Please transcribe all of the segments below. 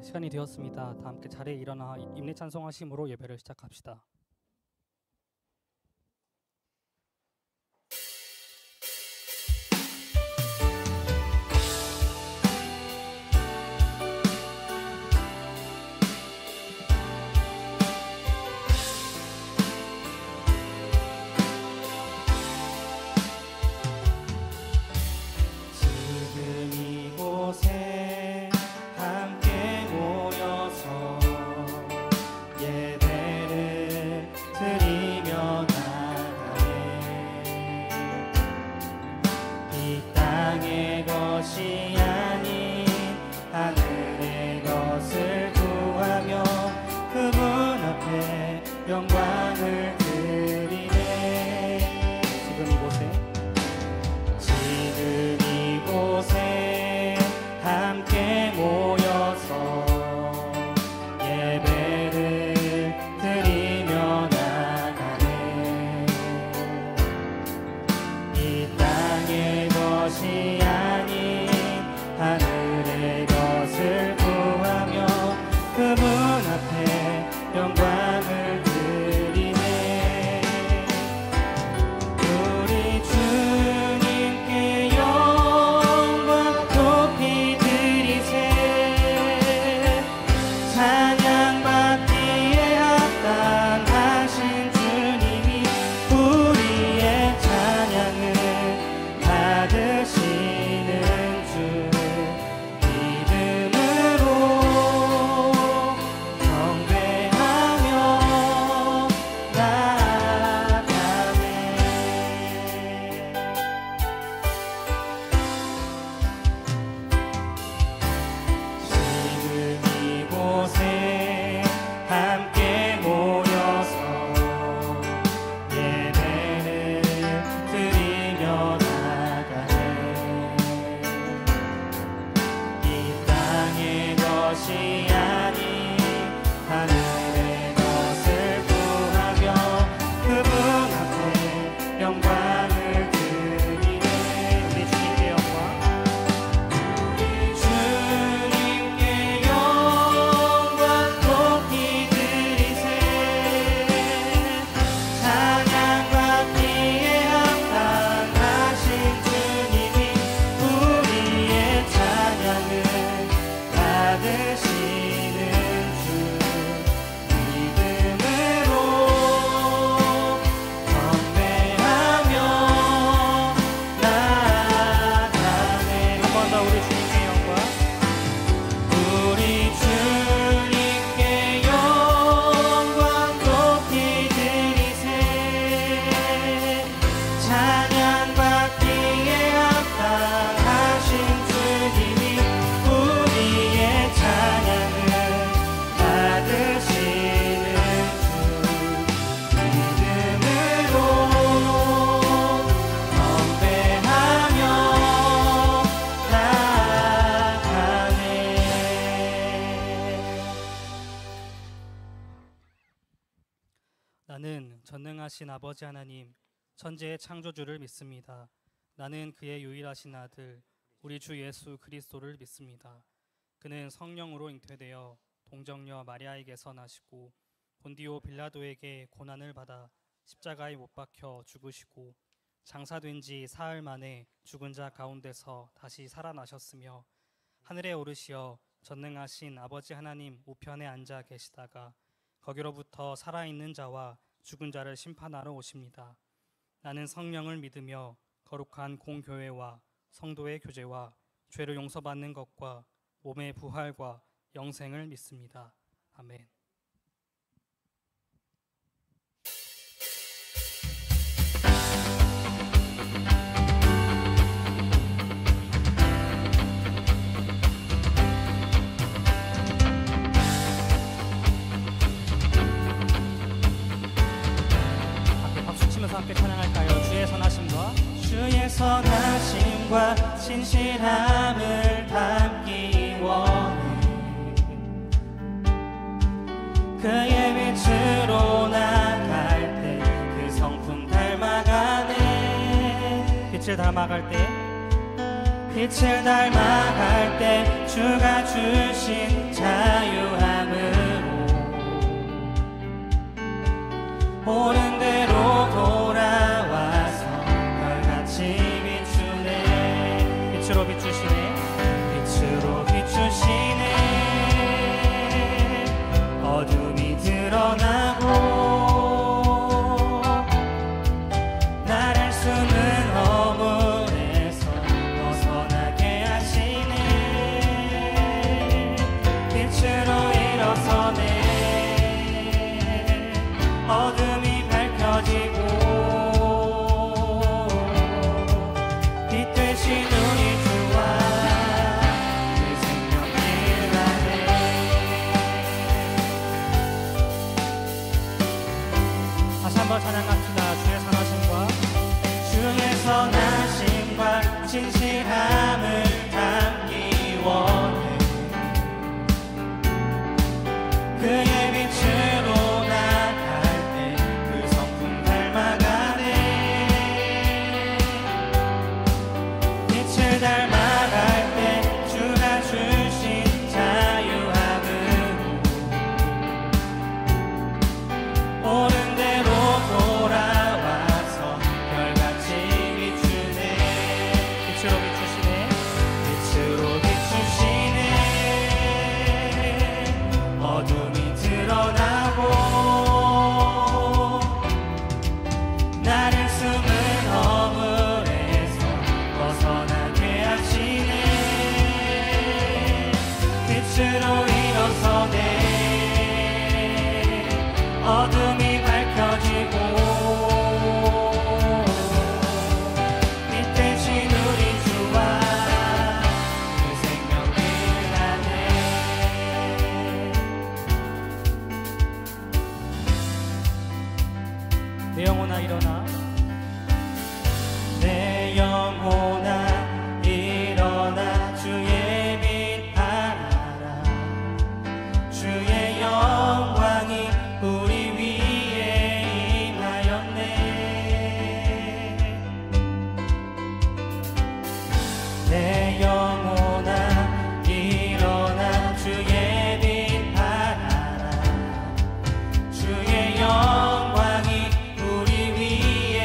시간이 되었습니다. 다 함께 자리에 일어나 임례 찬송하심으로 예배를 시작합시다. 나는 전능하신 아버지 하나님, 천지의 창조주를 믿습니다. 나는 그의 유일하신 아들, 우리 주 예수 그리스도를 믿습니다. 그는 성령으로 잉태되어 동정녀 마리아에게서 나시고 본디오 빌라도에게 고난을 받아 십자가에 못 박혀 죽으시고 장사된 지 사흘 만에 죽은 자 가운데서 다시 살아나셨으며 하늘에 오르시어 전능하신 아버지 하나님 우편에 앉아 계시다가 거기로부터 살아있는 자와 죽은 자를 심판하러 오십니다. 나는 성령을 믿으며 거룩한 공교회와 성도의 교제와 죄를 용서받는 것과 몸의 부활과 영생을 믿습니다. 아멘. 함께 찬양할까요? 주의 선하심과 진실함을 담기 원해. 그의 빛으로 나갈 때 그 성품 닮아가네. 빛을 닮아갈 때 주가 주신 자 그의 빛으로 나갈 때 그 성품 닮아가네. 빛을 닮아갈 때 주가 주신 자유함으로 옳은 대로 돌아와서 별같이 비추네. 빛으로 비추시네. 빛으로 비추시네. 어둠이 드러나고 나를 숨은 허물에서 벗어나게 하시네. 빛으로 일어서네. 어둠이 밝혀지고 빛 대신 우리 주와 그 생명을 하네. 내 영혼아 일어나. 내 영혼아 일어나 주의 빛 발하라. 주의 영광이 우리 위에 임하였네. 내 영혼아 일어나 주의 빛 발하라. 주의 영광이 우리 위에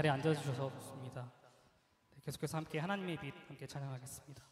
자리에 앉아주셔서 좋습니다. 네, 계속해서 함께 하나님의 빛 함께 찬양하겠습니다.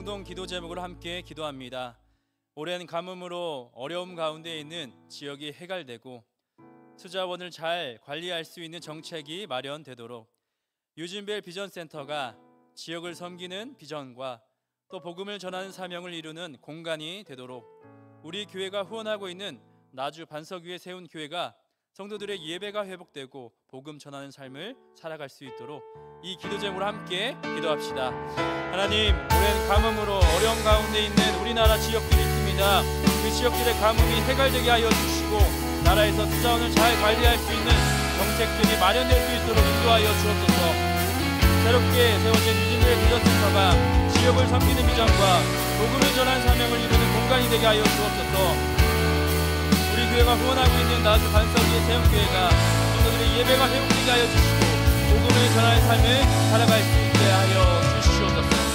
공동 기도 제목으로 함께 기도합니다. 오랜 가뭄으로 어려움 가운데 있는 지역이 해갈되고 투자원을 잘 관리할 수 있는 정책이 마련되도록 유진벨 비전센터가 지역을 섬기는 비전과 또 복음을 전하는 사명을 이루는 공간이 되도록 우리 교회가 후원하고 있는 나주 반석 위에 세운 교회가 성도들의 예배가 회복되고 복음 전하는 삶을 살아갈 수 있도록 이 기도 제목으로 함께 기도합시다. 하나님, 오랜 가뭄으로 어려움 가운데 있는 우리나라 지역들이 있습니다. 그 지역들의 가뭄이 해결되게 하여 주시고 나라에서 투자원을 잘 관리할 수 있는 정책들이 마련될 수 있도록 인도하여 주옵소서. 새롭게 세워진 유진교회 비전센터가 지역을 섬기는 비전과 복음을 전한 사명을 이루는 공간이 되게 하여 주옵소서. 우리 교회가 후원하고 있는 나주 반석 위에 세운 교회가 성도들의 예배가 회복되게 하여 주시고 복음을 전하는 삶을 살아갈 수 있게 하여 주시옵소서.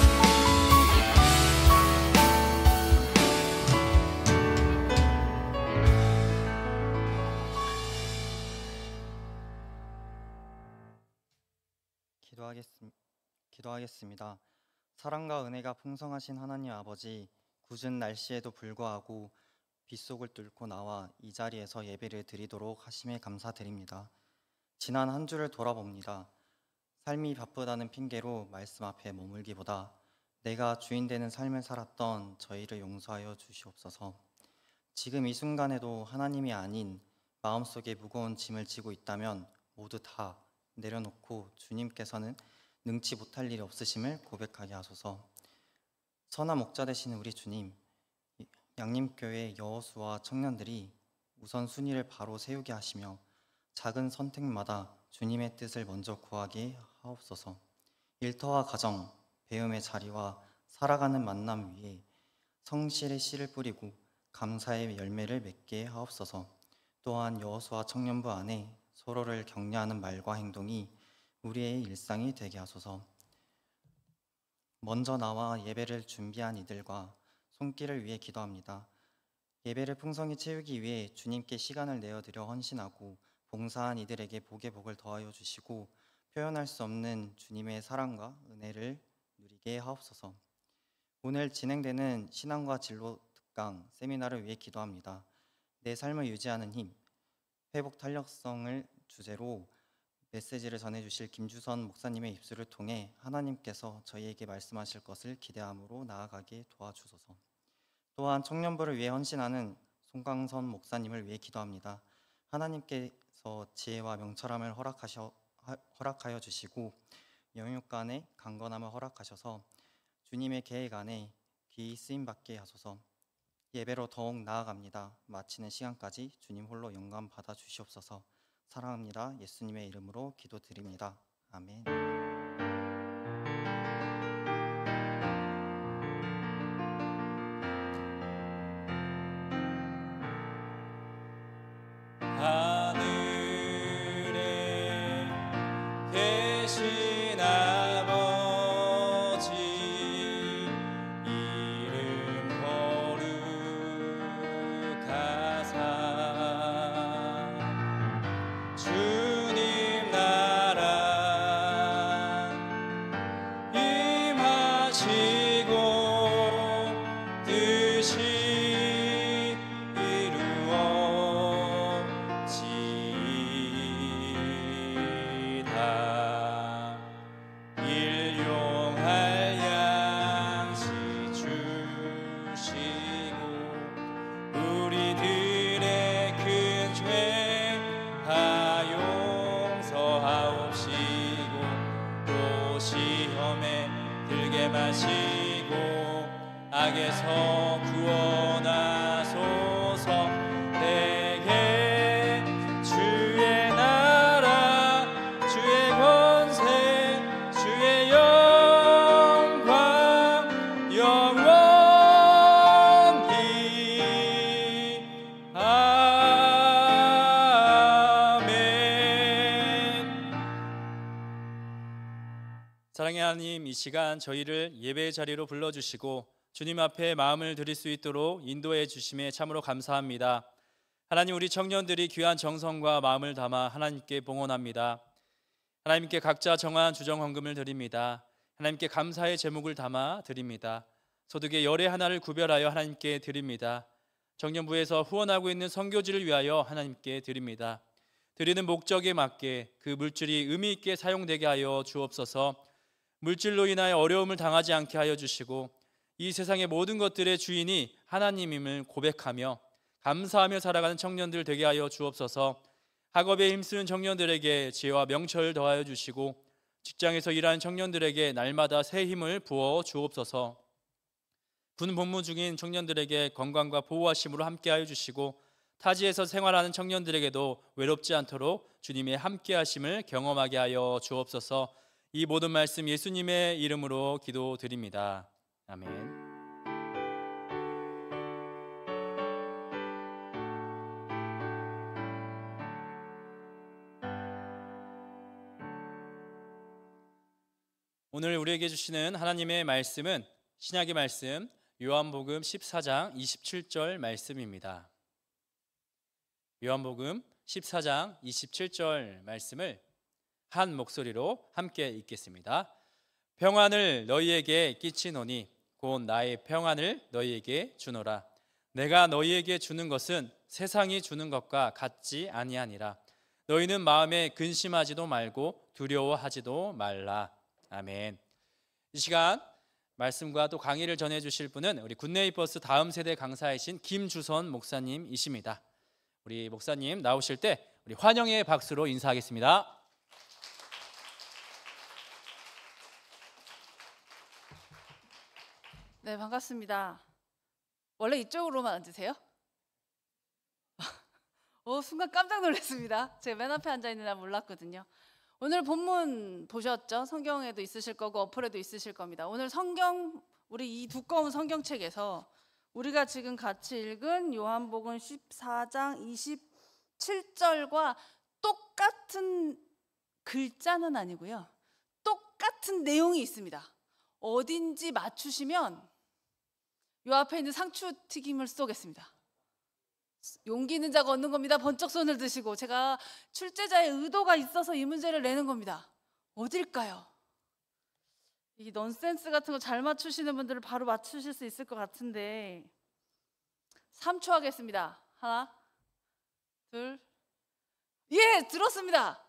기도하겠습니다. 사랑과 은혜가 풍성하신 하나님 아버지, 궂은 날씨에도 불구하고 빗속을 뚫고 나와 이 자리에서 예배를 드리도록 하심에 감사드립니다. 지난 한 주를 돌아봅니다. 삶이 바쁘다는 핑계로 말씀 앞에 머물기보다 내가 주인 되는 삶을 살았던 저희를 용서하여 주시옵소서. 지금 이 순간에도 하나님이 아닌 마음속에 무거운 짐을 지고 있다면 모두 다 내려놓고 주님께서는 능치 못할 일이 없으심을 고백하게 하소서. 선한 목자 되시는 우리 주님, 양림교회 여호수와 청년들이 우선 순위를 바로 세우게 하시며 작은 선택마다 주님의 뜻을 먼저 구하게 하옵소서. 일터와 가정, 배움의 자리와 살아가는 만남 위에 성실의 씨를 뿌리고 감사의 열매를 맺게 하옵소서. 또한 여호수와 청년부 안에 서로를 격려하는 말과 행동이 우리의 일상이 되게 하소서. 먼저 나와 예배를 준비한 이들과 손길을 위해 기도합니다. 예배를 풍성히 채우기 위해 주님께 시간을 내어드려 헌신하고 봉사한 이들에게 복의 복을 더하여 주시고 표현할 수 없는 주님의 사랑과 은혜를 누리게 하옵소서. 오늘 진행되는 신앙과 진로 특강 세미나를 위해 기도합니다. 내 삶을 유지하는 힘, 회복 탄력성을 주제로 메시지를 전해주실 김주선 목사님의 입술을 통해 하나님께서 저희에게 말씀하실 것을 기대함으로 나아가게 도와주소서. 또한 청년부를 위해 헌신하는 송강선 목사님을 위해 기도합니다. 하나님께서 지혜와 명철함을 허락하여 주시고 영육 안에 강건함을 허락하셔서 주님의 계획 안에 귀히 쓰임받게 하소서. 예배로 더욱 나아갑니다. 마치는 시간까지 주님 홀로 영광 받아 주시옵소서. 사랑합니다. 예수님의 이름으로 기도드립니다. 아멘. 하늘에 계신 아버지 이름 거룩하사 주님 나라 임하시고 뜻이 이루어지이다. 일용할 양식 주시고 우리들의 큰 죄 다 용서하옵시고 또 시험에 들게 마시고 악에서 구원하소서. 내게 주의 나라 주의 권세 주의 영광 영원히 아멘. 사랑의 하나님, 이 시간 저희를 예배의 자리로 불러주시고 주님 앞에 마음을 드릴 수 있도록 인도해 주심에 참으로 감사합니다. 하나님, 우리 청년들이 귀한 정성과 마음을 담아 하나님께 봉헌합니다. 하나님께 각자 정한 주정 헌금을 드립니다. 하나님께 감사의 제목을 담아 드립니다. 소득의 열의 하나를 구별하여 하나님께 드립니다. 청년부에서 후원하고 있는 선교지를 위하여 하나님께 드립니다. 드리는 목적에 맞게 그 물질이 의미 있게 사용되게 하여 주옵소서. 물질로 인하여 어려움을 당하지 않게 하여 주시고 이 세상의 모든 것들의 주인이 하나님임을 고백하며 감사하며 살아가는 청년들 되게 하여 주옵소서. 학업에 힘쓰는 청년들에게 지혜와 명철을 더하여 주시고 직장에서 일하는 청년들에게 날마다 새 힘을 부어 주옵소서. 군 복무 중인 청년들에게 건강과 보호하심으로 함께하여 주시고 타지에서 생활하는 청년들에게도 외롭지 않도록 주님의 함께하심을 경험하게 하여 주옵소서. 이 모든 말씀 예수님의 이름으로 기도드립니다. 아멘. 오늘 우리에게 주시는 하나님의 말씀은 신약의 말씀 요한복음 14장 27절 말씀입니다. 요한복음 14장 27절 말씀을 한 목소리로 함께 읽겠습니다. 평안을 너희에게 끼치노니 곧 나의 평안을 너희에게 주노라. 내가 너희에게 주는 것은 세상이 주는 것과 같지 아니하니라. 너희는 마음에 근심하지도 말고 두려워하지도 말라. 아멘. 이 시간 말씀과 또 강의를 전해주실 분은 우리 굿네이버스 다음 세대 강사이신 김주선 목사님이십니다. 우리 목사님 나오실 때 우리 환영의 박수로 인사하겠습니다. 네, 반갑습니다. 원래 이쪽으로만 앉으세요? 순간 깜짝 놀랐습니다. 제가 맨 앞에 앉아 있는 날 몰랐거든요. 오늘 본문 보셨죠? 성경에도 있으실 거고 어플에도 있으실 겁니다. 오늘 성경, 우리 이 두꺼운 성경책에서 우리가 지금 같이 읽은 요한복음 14장 27절과 똑같은 글자는 아니고요. 똑같은 내용이 있습니다. 어딘지 맞추시면 요 앞에 있는 상추 튀김을 쏘겠습니다. 용기 있는 자가 얻는 겁니다. 번쩍 손을 드시고, 제가 출제자의 의도가 있어서 이 문제를 내는 겁니다. 어딜까요? 이 넌센스 같은 거 잘 맞추시는 분들은 바로 맞추실 수 있을 것 같은데 3초 하겠습니다. 하나, 둘, 예, 들었습니다.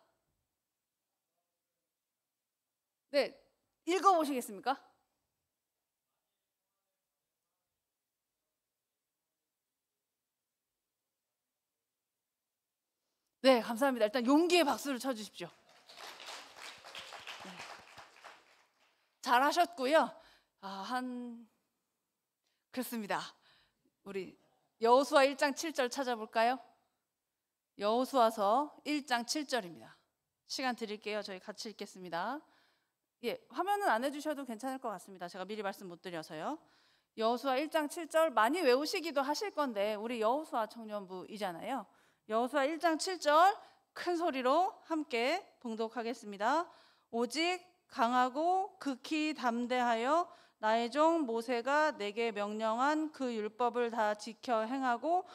네, 읽어보시겠습니까? 네, 감사합니다. 일단 용기의 박수를 쳐주십시오. 네. 잘하셨고요. 그렇습니다. 우리 여호수아 1장 7절 찾아볼까요? 여호수아서 1장 7절입니다. 시간 드릴게요. 저희 같이 읽겠습니다. 예, 화면은 안 해주셔도 괜찮을 것 같습니다. 제가 미리 말씀 못 드려서요. 여호수아 1장 7절 많이 외우시기도 하실 건데 우리 여호수아 청년부이잖아요. 여호수아 1장 7절 큰 소리로 함께 봉독하겠습니다. 오직 강하고 극히 담대하여 나의 종 모세가 내게 명령한 그 율법을 다 지켜 행하고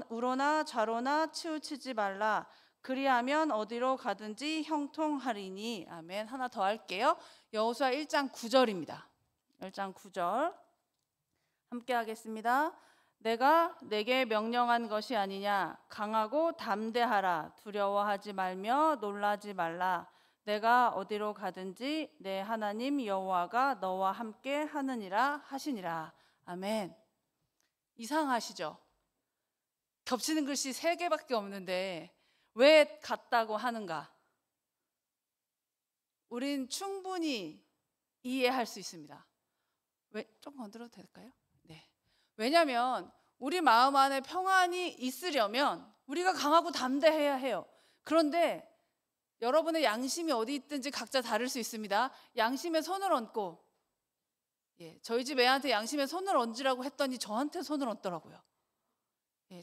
우로나 좌로나 치우치지 말라. 그리하면 어디로 가든지 형통하리니. 아멘. 하나 더 할게요. 여호수아 1장 9절입니다. 1장 9절 함께 하겠습니다. 내가 내게 명령한 것이 아니냐. 강하고 담대하라. 두려워하지 말며 놀라지 말라. 내가 어디로 가든지 내 하나님 여호와가 너와 함께 하느니라 하시니라. 아멘. 이상하시죠? 겹치는 글씨 3개밖에 없는데 왜 같다고 하는가? 우린 충분히 이해할 수 있습니다. 왜? 좀 건드려도 될까요? 네. 왜냐하면 우리 마음 안에 평안이 있으려면 우리가 강하고 담대해야 해요. 그런데 여러분의 양심이 어디 있든지 각자 다를 수 있습니다. 양심에 손을 얹고, 저희 집 애한테 양심에 손을 얹으라고 했더니 저한테 손을 얹더라고요.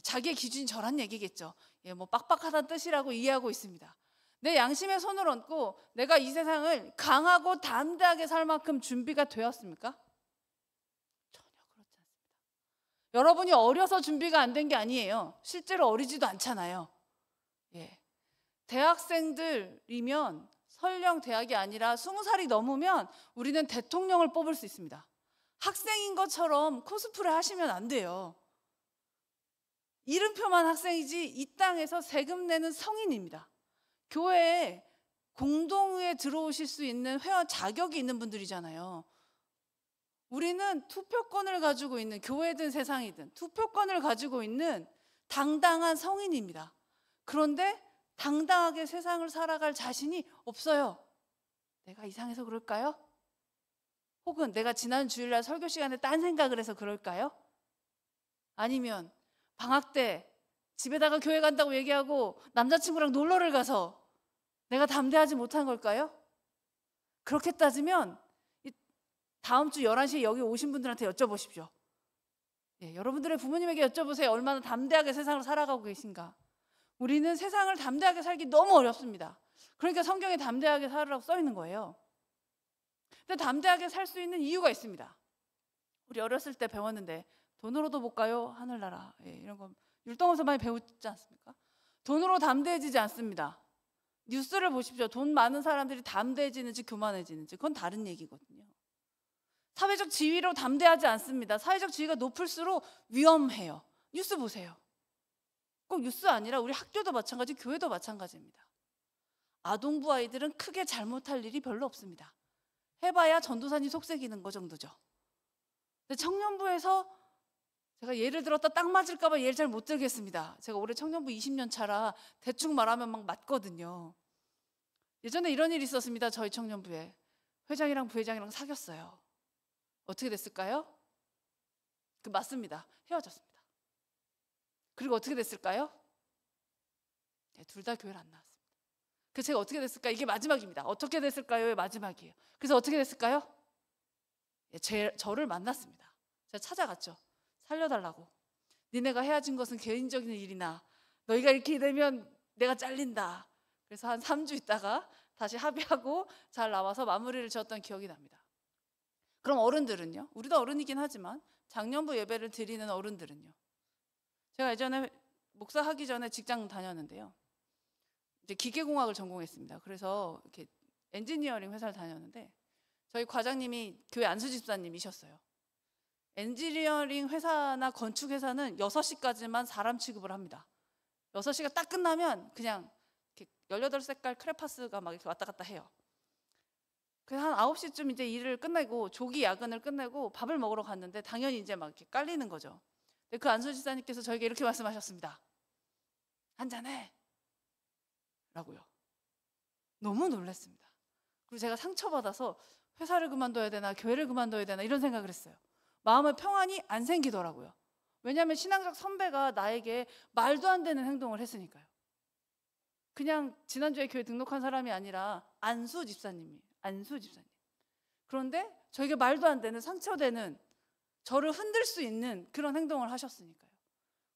자기의 기준이 저란 얘기겠죠. 뭐 빡빡하다는 뜻이라고 이해하고 있습니다. 내 양심에 손을 얹고 내가 이 세상을 강하고 담대하게 살 만큼 준비가 되었습니까? 전혀 그렇지 않습니다. 여러분이 어려서 준비가 안 된 게 아니에요. 실제로 어리지도 않잖아요. 대학생들이면 설령 대학이 아니라 20살이 넘으면 우리는 대통령을 뽑을 수 있습니다. 학생인 것처럼 코스프레 하시면 안 돼요. 이름표만 학생이지 이 땅에서 세금 내는 성인입니다. 교회에 공동회에 들어오실 수 있는 회원 자격이 있는 분들이잖아요. 우리는 투표권을 가지고 있는, 교회든 세상이든 투표권을 가지고 있는 당당한 성인입니다. 그런데 당당하게 세상을 살아갈 자신이 없어요. 내가 이상해서 그럴까요? 혹은 내가 지난 주일날 설교 시간에 딴 생각을 해서 그럴까요? 아니면 방학 때 집에다가 교회 간다고 얘기하고 남자친구랑 놀러를 가서 내가 담대하지 못한 걸까요? 그렇게 따지면 다음 주 11시에 여기 오신 분들한테 여쭤보십시오. 여러분들의 부모님에게 여쭤보세요. 얼마나 담대하게 세상을 살아가고 계신가. 우리는 세상을 담대하게 살기 너무 어렵습니다. 그러니까 성경에 담대하게 살으라고 써 있는 거예요. 근데 담대하게 살 수 있는 이유가 있습니다. 우리 어렸을 때 배웠는데 돈으로도 못 가요 하늘나라, 이런 거 율동에서 많이 배우지 않습니까? 돈으로 담대해지지 않습니다. 뉴스를 보십시오. 돈 많은 사람들이 담대해지는지 교만해지는지 그건 다른 얘기거든요. 사회적 지위로 담대하지 않습니다. 사회적 지위가 높을수록 위험해요. 뉴스 보세요. 꼭 뉴스 아니라 우리 학교도 마찬가지, 교회도 마찬가지입니다. 아동부 아이들은 크게 잘못할 일이 별로 없습니다. 해봐야 전도사님 속색이는 거 정도죠. 근데 청년부에서 제가 예를 들었다 딱 맞을까 봐 예를 잘 못 들겠습니다. 제가 올해 청년부 20년 차라 대충 말하면 막 맞거든요. 예전에 이런 일이 있었습니다. 저희 청년부에 회장이랑 부회장이랑 사귀었어요. 어떻게 됐을까요? 맞습니다. 헤어졌습니다. 그리고 어떻게 됐을까요? 둘 다 교회를 안 나왔습니다. 그래서 제가 어떻게 됐을까? 이게 마지막입니다. 어떻게 됐을까요?의 마지막이에요. 그래서 어떻게 됐을까요? 저를 만났습니다. 제가 찾아갔죠. 살려달라고. 니네가 헤어진 것은 개인적인 일이나 너희가 이렇게 되면 내가 잘린다. 그래서 한 3주 있다가 다시 합의하고 잘 나와서 마무리를 지었던 기억이 납니다. 그럼 어른들은요? 우리도 어른이긴 하지만 장년부 예배를 드리는 어른들은요? 제가 예전에 목사 하기 전에 직장 다녔는데요. 이제 기계공학을 전공했습니다. 그래서 이렇게 엔지니어링 회사를 다녔는데 저희 과장님이 교회 안수집사님이셨어요. 엔지니어링 회사나 건축 회사는 6시까지만 사람 취급을 합니다. 6시가 딱 끝나면 그냥 이렇게 18색깔 크레파스가 막 이렇게 왔다 갔다 해요. 그래서 한 9시쯤 이제 일을 끝내고 조기 야근을 끝내고 밥을 먹으러 갔는데 당연히 이제 막 이렇게 깔리는 거죠. 근데 그 안수집사님께서 저에게 이렇게 말씀하셨습니다. 한잔해 라고요. 너무 놀랐습니다. 그리고 제가 상처받아서 회사를 그만둬야 되나 교회를 그만둬야 되나 이런 생각을 했어요. 마음의 평안이 안 생기더라고요. 왜냐하면 신앙적 선배가 나에게 말도 안 되는 행동을 했으니까요. 그냥 지난주에 교회 등록한 사람이 아니라 안수 집사님. 그런데 저에게 말도 안 되는, 상처되는, 저를 흔들 수 있는 그런 행동을 하셨으니까요.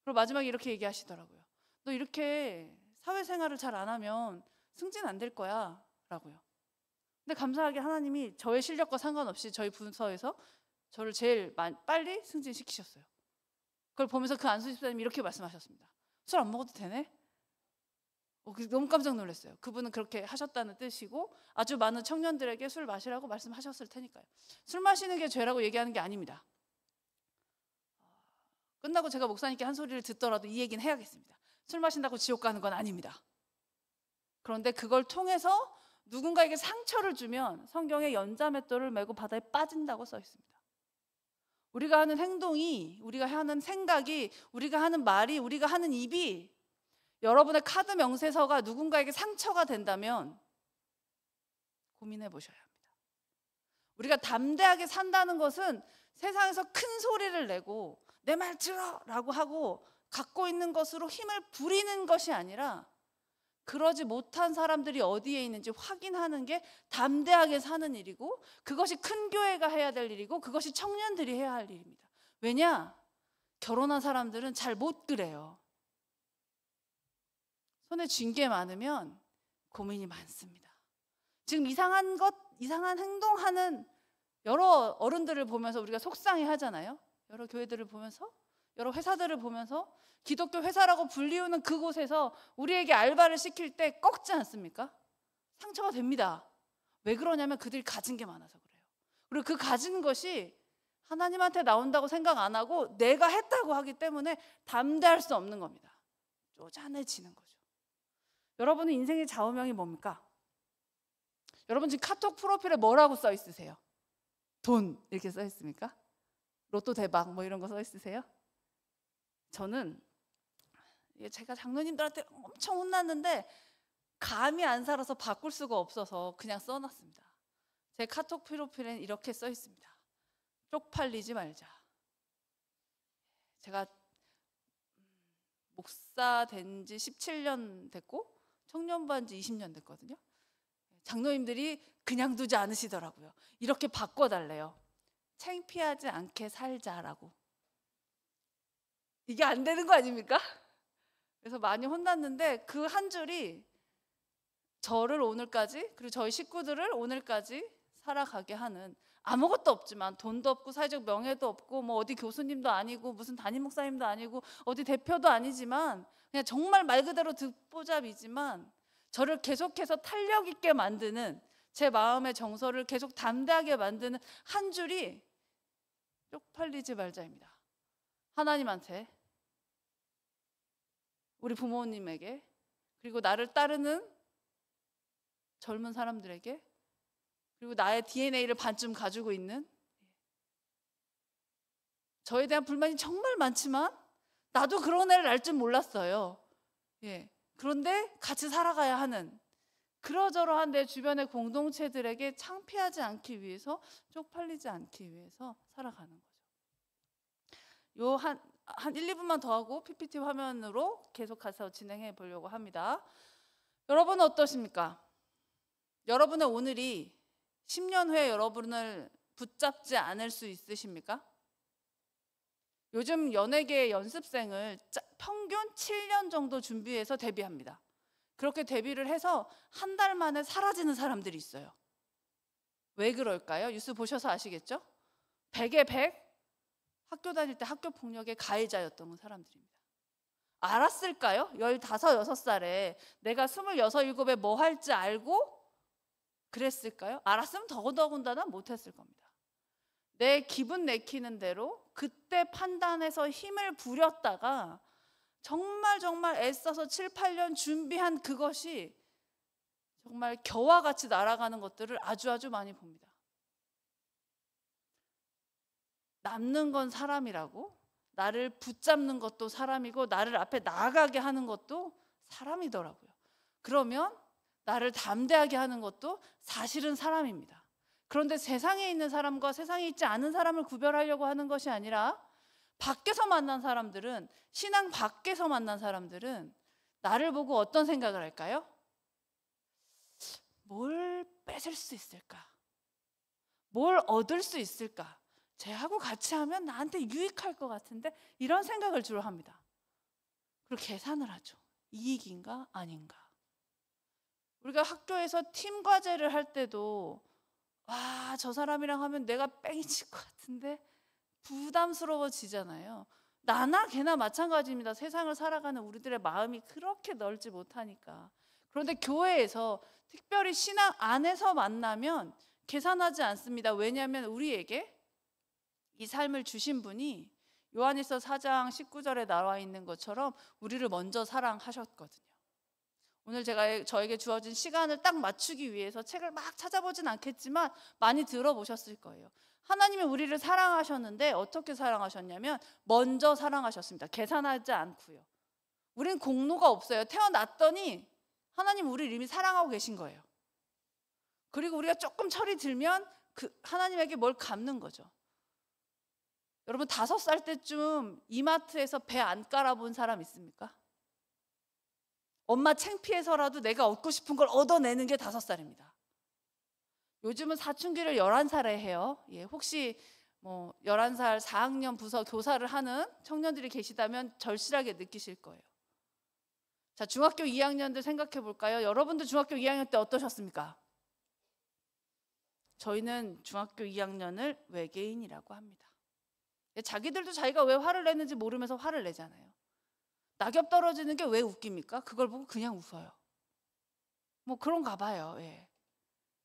그리고 마지막에 이렇게 얘기하시더라고요. 너 이렇게 사회생활을 잘 안 하면 승진 안 될 거야 라고요. 근데 감사하게 하나님이 저의 실력과 상관없이 저희 부서에서 저를 제일 빨리 승진시키셨어요. 그걸 보면서 그 안수 집사님이 이렇게 말씀하셨습니다. 술 안 먹어도 되네? 너무 깜짝 놀랐어요. 그분은 그렇게 하셨다는 뜻이고 아주 많은 청년들에게 술 마시라고 말씀하셨을 테니까요. 술 마시는 게 죄라고 얘기하는 게 아닙니다. 끝나고 제가 목사님께 한 소리를 듣더라도 이 얘기는 해야겠습니다. 술 마신다고 지옥 가는 건 아닙니다. 그런데 그걸 통해서 누군가에게 상처를 주면 성경에 연자맷돌을 메고 바다에 빠진다고 써 있습니다. 우리가 하는 행동이, 우리가 하는 생각이, 우리가 하는 말이, 우리가 하는 입이 여러분의 카드 명세서가 누군가에게 상처가 된다면 고민해 보셔야 합니다. 우리가 담대하게 산다는 것은 세상에서 큰 소리를 내고 내 말 들어 라고 하고 갖고 있는 것으로 힘을 부리는 것이 아니라 그러지 못한 사람들이 어디에 있는지 확인하는 게 담대하게 사는 일이고 그것이 큰 교회가 해야 될 일이고 그것이 청년들이 해야 할 일입니다. 왜냐? 결혼한 사람들은 잘 못 그래요. 손에 쥔 게 많으면 고민이 많습니다. 지금 이상한 행동하는 여러 어른들을 보면서 우리가 속상해 하잖아요. 여러 교회들을 보면서, 여러 회사들을 보면서 기독교 회사라고 불리우는 그곳에서 우리에게 알바를 시킬 때 꺾지 않습니까? 상처가 됩니다. 왜 그러냐면 그들이 가진 게 많아서 그래요. 그리고 그 가진 것이 하나님한테 나온다고 생각 안 하고 내가 했다고 하기 때문에 담대할 수 없는 겁니다. 쪼잔해지는 거죠. 여러분은 인생의 좌우명이 뭡니까? 여러분 지금 카톡 프로필에 뭐라고 써 있으세요? 돈 이렇게 써 있습니까? 로또 대박 뭐 이런 거 써 있으세요? 저는 제가 장로님들한테 엄청 혼났는데 감이 안 살아서 바꿀 수가 없어서 그냥 써놨습니다. 제 카톡 프로필엔 이렇게 써 있습니다. 쪽팔리지 말자. 제가 목사 된 지 17년 됐고 청년부 한 지 20년 됐거든요. 장로님들이 그냥 두지 않으시더라고요. 이렇게 바꿔달래요. 창피하지 않게 살자라고. 이게 안 되는 거 아닙니까? 그래서 많이 혼났는데 그 한 줄이 저를 오늘까지 그리고 저희 식구들을 오늘까지 살아가게 하는, 아무것도 없지만 돈도 없고 사회적 명예도 없고 뭐 어디 교수님도 아니고 무슨 담임 목사님도 아니고 어디 대표도 아니지만 그냥 정말 말 그대로 듣보잡이지만 저를 계속해서 탄력 있게 만드는, 제 마음의 정서를 계속 담대하게 만드는 한 줄이 쪽팔리지 말자입니다. 하나님한테, 우리 부모님에게, 그리고 나를 따르는 젊은 사람들에게, 그리고 나의 DNA를 반쯤 가지고 있는, 저에 대한 불만이 정말 많지만 나도 그런 애를 날 줄 몰랐어요. 그런데 같이 살아가야 하는, 그러저러한 내 주변의 공동체들에게 창피하지 않기 위해서, 쪽팔리지 않기 위해서 살아가는 거죠. 한 1, 2분만 더 하고 PPT 화면으로 계속해서 진행해 보려고 합니다. 여러분은 어떠십니까? 여러분의 오늘이 10년 후에 여러분을 붙잡지 않을 수 있으십니까? 요즘 연예계 연습생을 평균 7년 정도 준비해서 데뷔합니다. 그렇게 데뷔를 해서 한 달 만에 사라지는 사람들이 있어요. 왜 그럴까요? 뉴스 보셔서 아시겠죠? 100에 100 학교 다닐 때 학교 폭력의 가해자였던 사람들입니다. 알았을까요? 15, 16살에 내가 26, 27에 뭐 할지 알고 그랬을까요? 알았으면 더더군다나 못했을 겁니다. 내 기분 내키는 대로 그때 판단해서 힘을 부렸다가 정말 애써서 7, 8년 준비한 그것이 정말 겨와 같이 날아가는 것들을 아주 많이 봅니다. 남는 건 사람이라고, 나를 붙잡는 것도 사람이고 나를 앞에 나아가게 하는 것도 사람이더라고요. 그러면 나를 담대하게 하는 것도 사실은 사람입니다. 그런데 세상에 있는 사람과 세상에 있지 않은 사람을 구별하려고 하는 것이 아니라 밖에서 만난 사람들은, 신앙 밖에서 만난 사람들은 나를 보고 어떤 생각을 할까요? 뭘 뺏을 수 있을까? 뭘 얻을 수 있을까? 쟤하고 같이 하면 나한테 유익할 것 같은데, 이런 생각을 주로 합니다. 그리고 계산을 하죠. 이익인가 아닌가. 우리가 학교에서 팀 과제를 할 때도 와, 저 사람이랑 하면 내가 뺑이 칠 것 같은데 부담스러워지잖아요. 나나 걔나 마찬가지입니다. 세상을 살아가는 우리들의 마음이 그렇게 넓지 못하니까. 그런데 교회에서, 특별히 신앙 안에서 만나면 계산하지 않습니다. 왜냐하면 우리에게 이 삶을 주신 분이 요한일서 4장 19절에 나와 있는 것처럼 우리를 먼저 사랑하셨거든요. 오늘 제가 저에게 주어진 시간을 딱 맞추기 위해서 책을 막 찾아보진 않겠지만 많이 들어보셨을 거예요. 하나님이 우리를 사랑하셨는데 어떻게 사랑하셨냐면 먼저 사랑하셨습니다. 계산하지 않고요. 우린 공로가 없어요. 태어났더니 하나님 우리를 이미 사랑하고 계신 거예요. 그리고 우리가 조금 철이 들면 하나님에게 뭘 갚는 거죠. 여러분 5살 때쯤 이마트에서 배 안 깔아본 사람 있습니까? 엄마 창피해서라도 내가 얻고 싶은 걸 얻어내는 게 5살입니다. 요즘은 사춘기를 11살에 해요. 혹시 11살 4학년 부서 교사를 하는 청년들이 계시다면 절실하게 느끼실 거예요. 자, 중학교 2학년들 생각해 볼까요? 여러분들 중학교 2학년 때 어떠셨습니까? 저희는 중학교 2학년을 외계인이라고 합니다. 자기들도 자기가 왜 화를 내는지 모르면서 화를 내잖아요. 낙엽 떨어지는 게 왜 웃깁니까? 그걸 보고 그냥 웃어요. 그런가 봐요.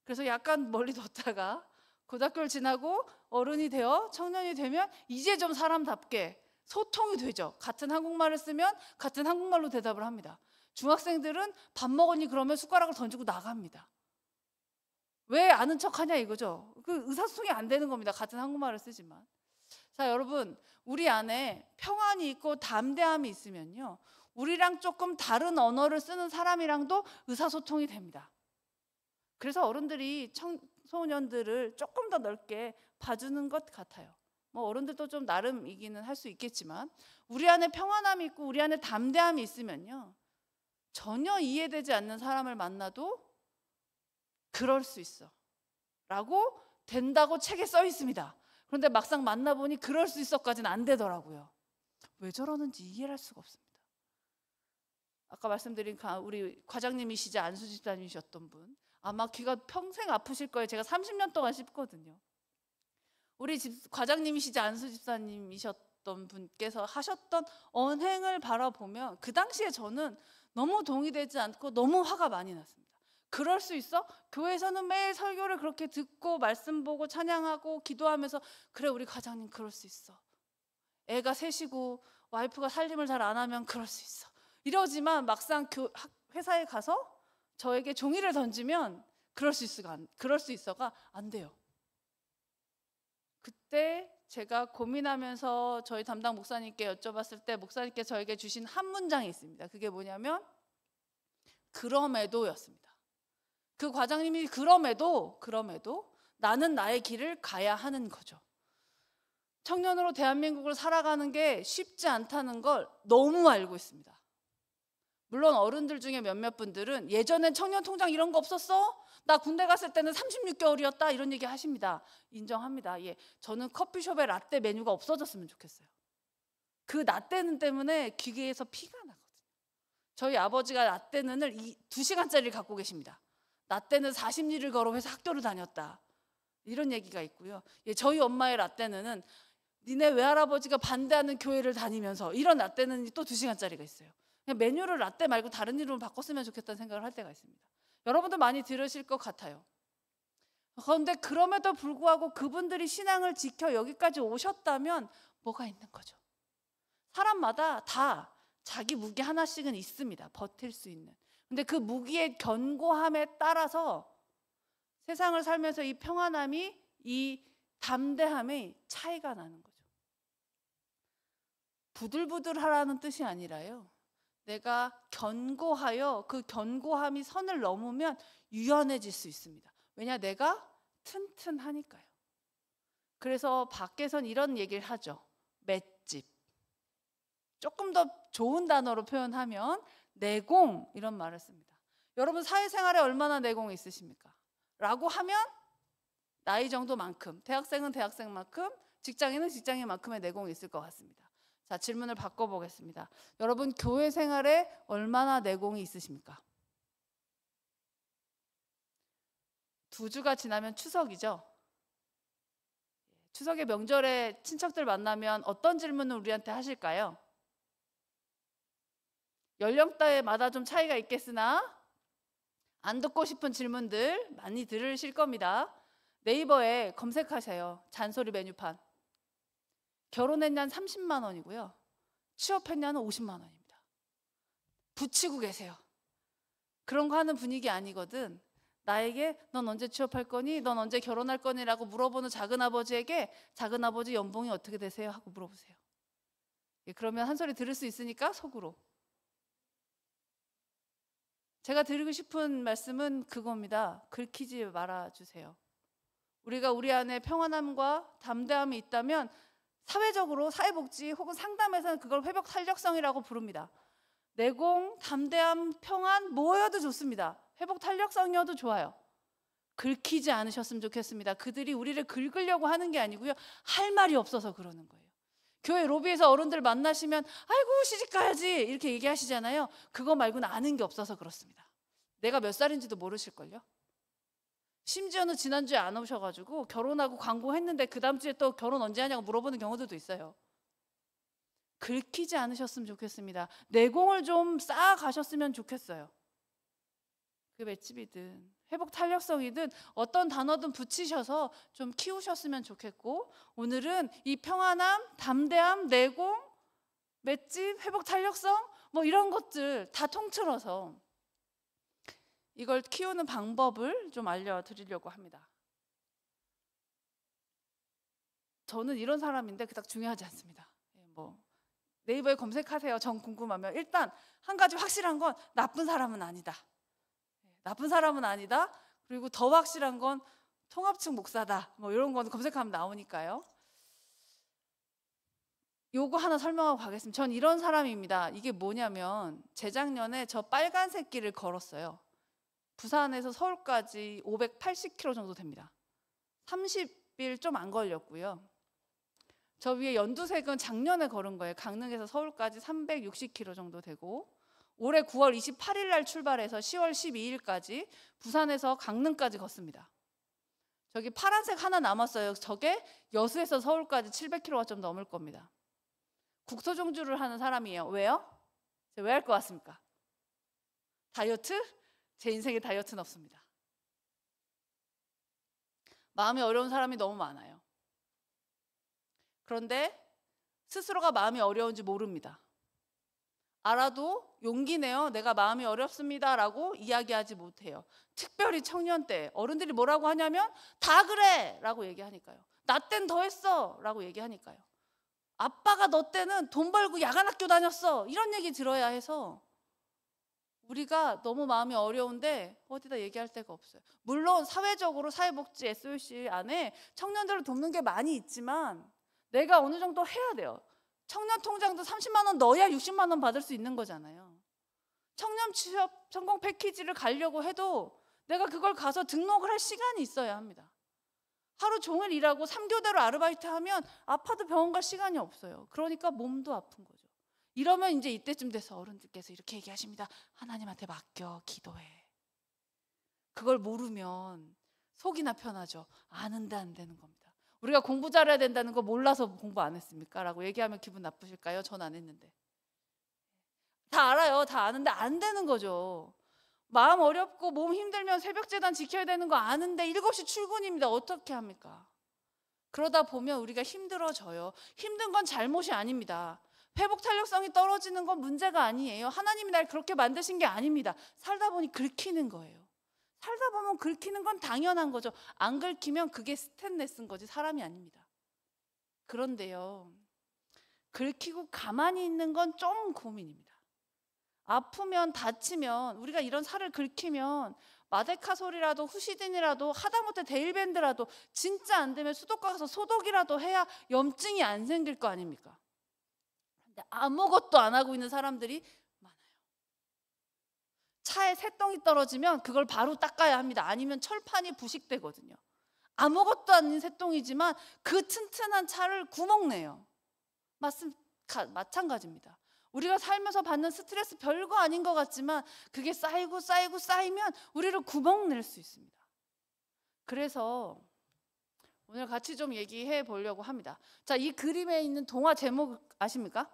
그래서 약간 멀리 뒀다가 고등학교를 지나고 어른이 되어 청년이 되면 이제 좀 사람답게 소통이 되죠. 같은 한국말을 쓰면 같은 한국말로 대답을 합니다. 중학생들은 밥 먹었니 그러면 숟가락을 던지고 나갑니다. 왜 아는 척하냐 이거죠. 그 의사소통이 안 되는 겁니다. 같은 한국말을 쓰지만. 자, 여러분, 우리 안에 평안이 있고 담대함이 있으면요, 우리랑 조금 다른 언어를 쓰는 사람이랑도 의사소통이 됩니다. 그래서 어른들이 청소년들을 조금 더 넓게 봐주는 것 같아요. 뭐 어른들도 좀 나름이기는 할 수 있겠지만 우리 안에 평안함이 있고 우리 안에 담대함이 있으면요, 전혀 이해되지 않는 사람을 만나도 그럴 수 있어 라고 된다고 책에 써 있습니다. 그런데 막상 만나보니 그럴 수 있어까지는 안 되더라고요. 왜 저러는지 이해를 할 수가 없습니다. 아까 말씀드린 우리 과장님이시자 안수 집사님이셨던 분, 아마 귀가 평생 아프실 거예요. 제가 30년 동안 씹거든요. 우리 과장님이시자 안수 집사님이셨던 분께서 하셨던 언행을 바라보면 그 당시에 저는 너무 동의되지 않고 너무 화가 많이 났습니다. 그럴 수 있어? 교회에서는 매일 설교를 그렇게 듣고 말씀 보고 찬양하고 기도하면서 그래 우리 과장님 그럴 수 있어. 애가 셋이고 와이프가 살림을 잘 안 하면 그럴 수 있어. 이러지만 막상 회사에 가서 저에게 종이를 던지면 그럴 수 있어가 안 돼요. 그때 제가 고민하면서 저희 담당 목사님께 여쭤봤을 때 목사님께 저에게 주신 한 문장이 있습니다. 그게 뭐냐면 그럼에도였습니다. 그 과장님이 그럼에도 나는 나의 길을 가야 하는 거죠. 청년으로 대한민국을 살아가는 게 쉽지 않다는 걸 너무 알고 있습니다. 물론 어른들 중에 몇몇 분들은 예전엔 청년 통장 이런 거 없었어? 나 군대 갔을 때는 36개월이었다 이런 얘기 하십니다. 인정합니다. 예, 저는 커피숍에 라떼 메뉴가 없어졌으면 좋겠어요. 그 라떼는 때문에 귀에서 피가 나거든요. 저희 아버지가 라떼는을 2시간짜리를 갖고 계십니다. 라떼는 40리를 걸어 회사 학교를 다녔다 이런 얘기가 있고요. 예, 저희 엄마의 라떼는 니네 외할아버지가 반대하는 교회를 다니면서 이런 라떼는 또 2시간짜리가 있어요. 그냥 메뉴를 라떼 말고 다른 이름으로 바꿨으면 좋겠다는 생각을 할 때가 있습니다. 여러분도 많이 들으실 것 같아요. 그런데 그럼에도 불구하고 그분들이 신앙을 지켜 여기까지 오셨다면 뭐가 있는 거죠? 사람마다 다 자기 무기 하나씩은 있습니다. 버틸 수 있는. 근데 그 무기의 견고함에 따라서 세상을 살면서 이 평안함이, 이 담대함이 차이가 나는 거죠. 부들부들하라는 뜻이 아니라요, 내가 견고하여 그 견고함이 선을 넘으면 유연해질 수 있습니다. 왜냐, 내가 튼튼하니까요. 그래서 밖에선 이런 얘기를 하죠. 맷집. 조금 더 좋은 단어로 표현하면 내공, 이런 말을 씁니다. 여러분 사회생활에 얼마나 내공이 있으십니까? 라고 하면 나이 정도만큼, 대학생은 대학생만큼, 직장인은 직장인만큼의 내공이 있을 것 같습니다. 자, 질문을 바꿔보겠습니다. 여러분 교회 생활에 얼마나 내공이 있으십니까? 2주가 지나면 추석이죠. 추석의 명절에 친척들 만나면 어떤 질문을 우리한테 하실까요? 연령대마다 좀 차이가 있겠으나 안 듣고 싶은 질문들 많이 들으실 겁니다. 네이버에 검색하세요. 잔소리 메뉴판. 결혼했냐는 30만 원이고요. 취업했냐는 50만 원입니다. 붙이고 계세요. 그런 거 하는 분위기 아니거든. 나에게 넌 언제 취업할 거니? 넌 언제 결혼할 거니? 라고 물어보는 작은아버지에게 작은아버지 연봉이 어떻게 되세요? 하고 물어보세요. 예, 그러면 한 소리 들을 수 있으니까 속으로. 제가 드리고 싶은 말씀은 그겁니다. 긁히지 말아주세요. 우리가 우리 안에 평안함과 담대함이 있다면 사회적으로 사회복지 혹은 상담에서는 그걸 회복 탄력성이라고 부릅니다. 내공, 담대함, 평안 뭐여도 좋습니다. 회복 탄력성이어도 좋아요. 긁히지 않으셨으면 좋겠습니다. 그들이 우리를 긁으려고 하는 게 아니고요, 할 말이 없어서 그러는 거예요. 교회 로비에서 어른들 만나시면 아이고 시집 가야지 이렇게 얘기하시잖아요. 그거 말고는 아는 게 없어서 그렇습니다. 내가 몇 살인지도 모르실걸요. 심지어는 지난주에 안 오셔가지고 결혼하고 광고했는데 그 다음 주에 또 결혼 언제 하냐고 물어보는 경우들도 있어요. 긁히지 않으셨으면 좋겠습니다. 내공을 좀 쌓아가셨으면 좋겠어요. 그 맷집이든 회복 탄력성이든 어떤 단어든 붙이셔서 좀 키우셨으면 좋겠고, 오늘은 이 평안함, 담대함, 내공, 맷집, 회복 탄력성 뭐 이런 것들 다 통틀어서 이걸 키우는 방법을 좀 알려드리려고 합니다. 저는 이런 사람인데 그닥 중요하지 않습니다. 뭐 네이버에 검색하세요. 정 궁금하면. 일단 한 가지 확실한 건 나쁜 사람은 아니다. 나쁜 사람은 아니다. 그리고 더 확실한 건 통합측 목사다. 뭐 이런 건 검색하면 나오니까요. 요거 하나 설명하고 가겠습니다. 전 이런 사람입니다. 이게 뭐냐면 재작년에 저 빨간색 길을 걸었어요. 부산에서 서울까지 580km 정도 됩니다. 30일 좀 안 걸렸고요. 저 위에 연두색은 작년에 걸은 거예요. 강릉에서 서울까지 360km 정도 되고, 올해 9월 28일 날 출발해서 10월 12일까지 부산에서 강릉까지 걷습니다. 저기 파란색 하나 남았어요. 저게 여수에서 서울까지 700km가 좀 넘을 겁니다. 국토종주를 하는 사람이에요. 왜요? 왜 할 것 같습니까? 다이어트? 제 인생에 다이어트는 없습니다. 마음이 어려운 사람이 너무 많아요. 그런데 스스로가 마음이 어려운지 모릅니다. 알아도 용기 내어 내가 마음이 어렵습니다 라고 이야기하지 못해요. 특별히 청년 때 어른들이 뭐라고 하냐면 다 그래 라고 얘기하니까요. 나 땐 더 했어 라고 얘기하니까요. 아빠가 너 때는 돈 벌고 야간학교 다녔어 이런 얘기 들어야 해서 우리가 너무 마음이 어려운데 어디다 얘기할 데가 없어요. 물론 사회적으로 사회복지 SOC 안에 청년들을 돕는 게 많이 있지만 내가 어느 정도 해야 돼요. 청년 통장도 30만 원 넣어야 60만 원 받을 수 있는 거잖아요. 청년 취업 성공 패키지를 가려고 해도 내가 그걸 가서 등록을 할 시간이 있어야 합니다. 하루 종일 일하고 3교대로 아르바이트 하면 아파도 병원 갈 시간이 없어요. 그러니까 몸도 아픈 거죠. 이러면 이제 이때쯤 돼서 어른들께서 이렇게 얘기하십니다. 하나님한테 맡겨, 기도해. 그걸 모르면 속이나 편하죠. 아는데 안 되는 겁니다. 우리가 공부 잘해야 된다는 거 몰라서 공부 안 했습니까? 라고 얘기하면 기분 나쁘실까요? 전 안 했는데. 다 알아요. 다 아는데 안 되는 거죠. 마음 어렵고 몸 힘들면 새벽재단 지켜야 되는 거 아는데 7시 출근입니다. 어떻게 합니까? 그러다 보면 우리가 힘들어져요. 힘든 건 잘못이 아닙니다. 회복 탄력성이 떨어지는 건 문제가 아니에요. 하나님이 날 그렇게 만드신 게 아닙니다. 살다 보니 긁히는 거예요. 살다 보면 긁히는 건 당연한 거죠. 안 긁히면 그게 스탠레스인 거지 사람이 아닙니다. 그런데요, 긁히고 가만히 있는 건 좀 고민입니다. 아프면 다치면 우리가 이런 살을 긁히면 마데카솔이라도 후시딘이라도 하다못해 데일밴드라도 진짜 안 되면 수도과 가서 소독이라도 해야 염증이 안 생길 거 아닙니까? 근데 아무것도 안 하고 있는 사람들이 많아요. 차에 새똥이 떨어지면 그걸 바로 닦아야 합니다. 아니면 철판이 부식되거든요. 아무것도 아닌 새똥이지만 그 튼튼한 차를 구멍내요. 마찬가지입니다. 우리가 살면서 받는 스트레스 별거 아닌 것 같지만 그게 쌓이면 우리를 구멍낼 수 있습니다. 그래서 오늘 같이 좀 얘기해 보려고 합니다. 자, 이 그림에 있는 동화 제목 아십니까?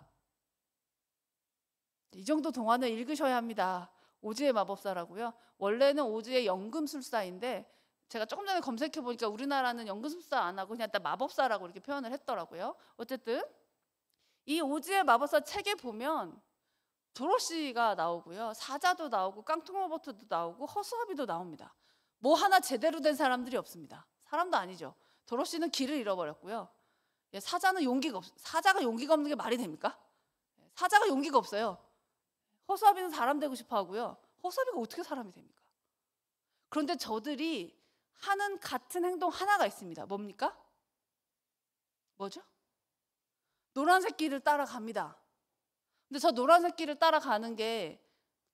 이 정도 동화는 읽으셔야 합니다. 오즈의 마법사라고요. 원래는 오즈의 연금술사인데 제가 조금 전에 검색해 보니까 우리나라는 연금술사 안 하고 그냥 마법사라고 이렇게 표현을 했더라고요. 어쨌든 이 오즈의 마법사 책에 보면 도로시가 나오고요, 사자도 나오고 깡통로버트도 나오고 허수아비도 나옵니다. 뭐 하나 제대로 된 사람들이 없습니다. 사람도 아니죠. 도로시는 길을 잃어버렸고요. 사자는 용기가 사자가 용기가 없는 게 말이 됩니까? 사자가 용기가 없어요. 허수아비는 사람 되고 싶어 하고요. 허수아비가 어떻게 사람이 됩니까? 그런데 저들이 하는 같은 행동 하나가 있습니다. 뭡니까? 뭐죠? 노란색 길을 따라갑니다. 근데 저 노란색 길을 따라가는 게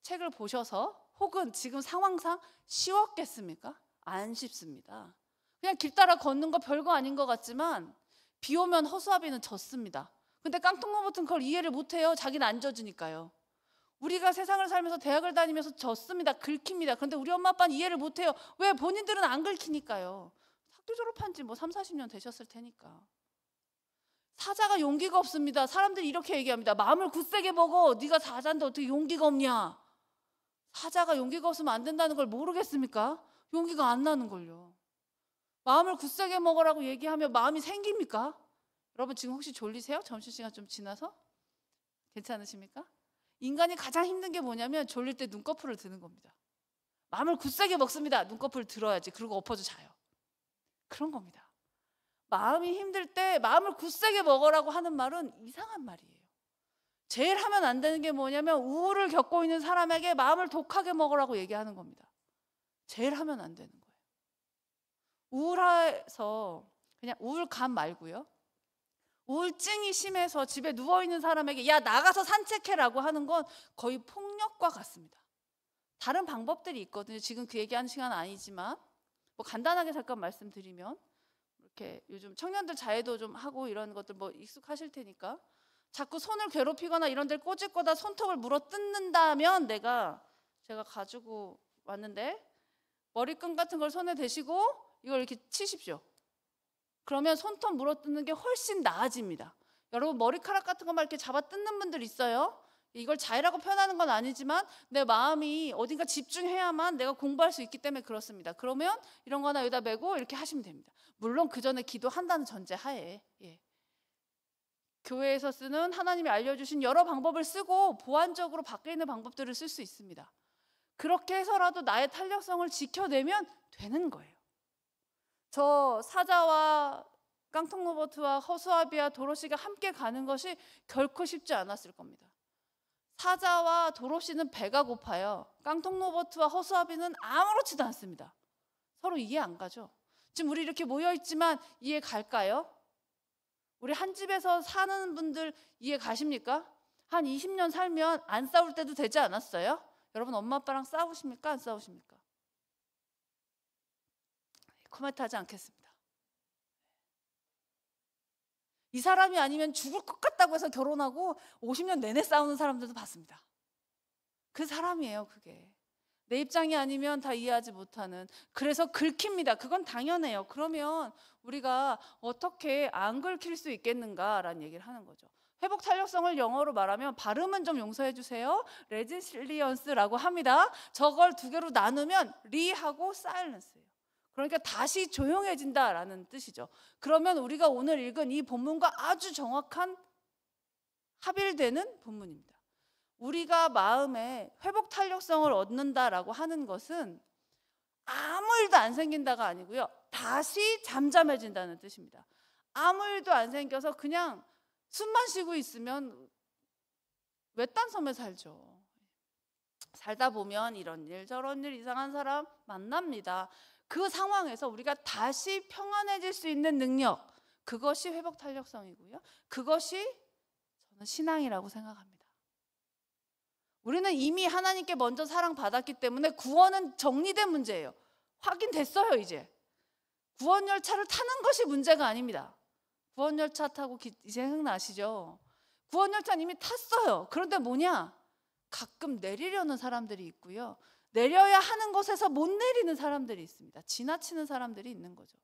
책을 보셔서 혹은 지금 상황상 쉬웠겠습니까? 안 쉽습니다. 그냥 길 따라 걷는 거 별거 아닌 것 같지만 비 오면 허수아비는 젖습니다. 근데 깡통로봇은 그걸 이해를 못해요. 자기는 안 젖으니까요. 우리가 세상을 살면서 대학을 다니면서 젖습니다. 긁힙니다. 그런데 우리 엄마 아빠는 이해를 못해요. 왜? 본인들은 안 긁히니까요. 학교 졸업한 지 3, 40년 되셨을 테니까. 사자가 용기가 없습니다. 사람들이 이렇게 얘기합니다. 마음을 굳세게 먹어. 네가 사자인데 어떻게 용기가 없냐. 사자가 용기가 없으면 안 된다는 걸 모르겠습니까? 용기가 안 나는 걸요. 마음을 굳세게 먹으라고 얘기하면 마음이 생깁니까? 여러분 지금 혹시 졸리세요? 점심시간 좀 지나서? 괜찮으십니까? 인간이 가장 힘든 게 뭐냐면 졸릴 때 눈꺼풀을 드는 겁니다. 마음을 굳세게 먹습니다. 눈꺼풀을 들어야지. 그리고 엎어져 자요. 그런 겁니다. 마음이 힘들 때 마음을 굳세게 먹으라고 하는 말은 이상한 말이에요. 제일 하면 안 되는 게 뭐냐면 우울을 겪고 있는 사람에게 마음을 독하게 먹으라고 얘기하는 겁니다. 제일 하면 안 되는 거예요. 우울해서 그냥 우울감 말고요. 우울증이 심해서 집에 누워있는 사람에게 야 나가서 산책해라고 하는 건 거의 폭력과 같습니다. 다른 방법들이 있거든요. 지금 그 얘기하는 시간 아니지만 뭐 간단하게 잠깐 말씀드리면 이렇게 요즘 청년들 자해도 좀 하고 이런 것들 뭐 익숙하실 테니까 자꾸 손을 괴롭히거나 이런 데를 꼬질 거다 손톱을 물어 뜯는다면 제가 가지고 왔는데 머리끈 같은 걸 손에 대시고 이걸 이렇게 치십시오. 그러면 손톱 물어 뜯는 게 훨씬 나아집니다. 여러분 머리카락 같은 거 막 이렇게 잡아 뜯는 분들 있어요. 이걸 자해라고 표현하는 건 아니지만 내 마음이 어딘가 집중해야만 내가 공부할 수 있기 때문에 그렇습니다. 그러면 이런 거 하나 여기다 메고 이렇게 하시면 됩니다. 물론 그 전에 기도한다는 전제 하에 교회에서 쓰는 하나님이 알려주신 여러 방법을 쓰고 보완적으로 밖에 있는 방법들을 쓸 수 있습니다. 그렇게 해서라도 나의 탄력성을 지켜내면 되는 거예요. 저 사자와 깡통로버트와 허수아비와 도로시가 함께 가는 것이 결코 쉽지 않았을 겁니다. 사자와 도로시는 배가 고파요. 깡통로버트와 허수아비는 아무렇지도 않습니다. 서로 이해 안 가죠. 지금 우리 이렇게 모여있지만 이해 갈까요? 우리 한 집에서 사는 분들 이해 가십니까? 한 20년 살면 안 싸울 때도 되지 않았어요? 여러분 엄마 아빠랑 싸우십니까? 안 싸우십니까? 코멘트 하지 않겠습니다. 이 사람이 아니면 죽을 것 같다고 해서 결혼하고 50년 내내 싸우는 사람들도 봤습니다. 그 사람이에요. 그게 내 입장이 아니면 다 이해하지 못하는. 그래서 긁힙니다. 그건 당연해요. 그러면 우리가 어떻게 안 긁힐 수 있겠는가라는 얘기를 하는 거죠. 회복 탄력성을 영어로 말하면 발음은 좀 용서해 주세요. 레지실리언스라고 합니다. 저걸 두 개로 나누면 리하고 사일런스예요. 그러니까 다시 조용해진다라는 뜻이죠. 그러면 우리가 오늘 읽은 이 본문과 아주 정확한 합일되는 본문입니다. 우리가 마음에 회복 탄력성을 얻는다라고 하는 것은 아무 일도 안 생긴다가 아니고요. 다시 잠잠해진다는 뜻입니다. 아무 일도 안 생겨서 그냥 숨만 쉬고 있으면 외딴 섬에 살죠. 살다 보면 이런 일 저런 일 이상한 사람 만납니다. 그 상황에서 우리가 다시 평안해질 수 있는 능력, 그것이 회복 탄력성이고요. 그것이 저는 신앙이라고 생각합니다. 우리는 이미 하나님께 먼저 사랑받았기 때문에 구원은 정리된 문제예요. 확인됐어요. 이제 구원 열차를 타는 것이 문제가 아닙니다. 구원 열차 타고 이제 생각나시죠? 구원 열차는 이미 탔어요. 그런데 뭐냐? 가끔 내리려는 사람들이 있고요. 내려야 하는 곳에서 못 내리는 사람들이 있습니다. 지나치는 사람들이 있는 거죠.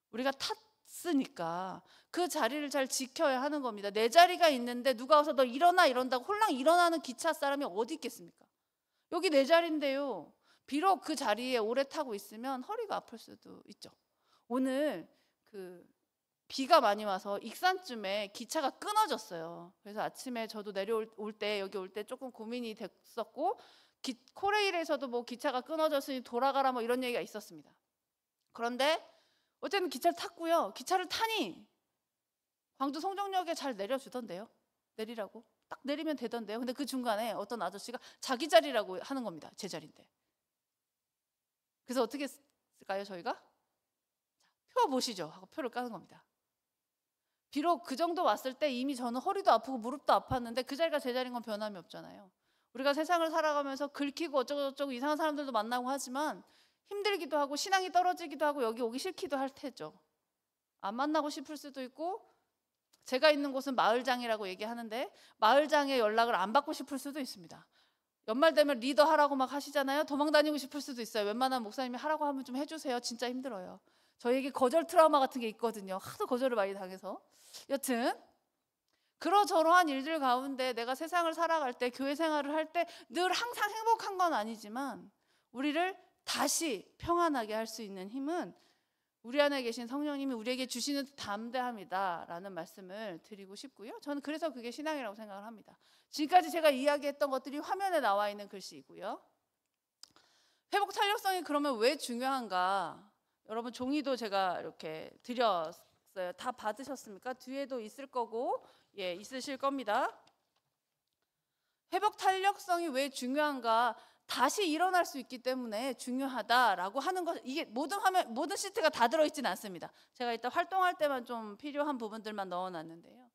우리가 탔으니까 그 자리를 잘 지켜야 하는 겁니다. 내 자리가 있는데 누가 와서 너 일어나 이런다고 홀랑 일어나는 기차 사람이 어디 있겠습니까? 여기 내 자리인데요. 비록 그 자리에 오래 타고 있으면 허리가 아플 수도 있죠. 오늘 비가 많이 와서 익산쯤에 기차가 끊어졌어요. 그래서 아침에 저도 내려올 때 여기 올 때 조금 고민이 됐었고 코레일에서도 뭐 기차가 끊어졌으니 돌아가라 뭐 이런 얘기가 있었습니다. 그런데 어쨌든 기차를 탔고요. 기차를 타니 광주 송정역에 잘 내려주던데요. 내리라고 딱 내리면 되던데요. 근데 그 중간에 어떤 아저씨가 자기 자리라고 하는 겁니다. 제 자리인데. 그래서 어떻게 했을까요? 저희가 표 보시죠 하고 표를 까는 겁니다. 비록 그 정도 왔을 때 이미 저는 허리도 아프고 무릎도 아팠는데 그 자리가 제 자리인 건 변함이 없잖아요. 우리가 세상을 살아가면서 긁히고 어쩌고저쩌고 이상한 사람들도 만나고 하지만 힘들기도 하고 신앙이 떨어지기도 하고 여기 오기 싫기도 할 테죠. 안 만나고 싶을 수도 있고 제가 있는 곳은 마을장이라고 얘기하는데 마을장에 연락을 안 받고 싶을 수도 있습니다. 연말 되면 리더 하라고 막 하시잖아요. 도망 다니고 싶을 수도 있어요. 웬만한 목사님이 하라고 하면 좀 해주세요. 진짜 힘들어요. 저에게 거절 트라우마 같은 게 있거든요. 하도 거절을 많이 당해서. 여튼 그러저러한 일들 가운데 내가 세상을 살아갈 때 교회 생활을 할 때 늘 항상 행복한 건 아니지만 우리를 다시 평안하게 할 수 있는 힘은 우리 안에 계신 성령님이 우리에게 주시는 담대함이다라는 말씀을 드리고 싶고요. 저는 그래서 그게 신앙이라고 생각을 합니다. 지금까지 제가 이야기했던 것들이 화면에 나와 있는 글씨이고요. 회복 탄력성이 그러면 왜 중요한가? 여러분 종이도 제가 이렇게 드렸어요. 다 받으셨습니까? 뒤에도 있을 거고, 예, 있으실 겁니다. 회복 탄력성이 왜 중요한가? 다시 일어날 수 있기 때문에 중요하다라고 하는 것, 이게 모든 시트가 다 들어있진 않습니다. 제가 이따 활동할 때만 좀 필요한 부분들만 넣어놨는데요.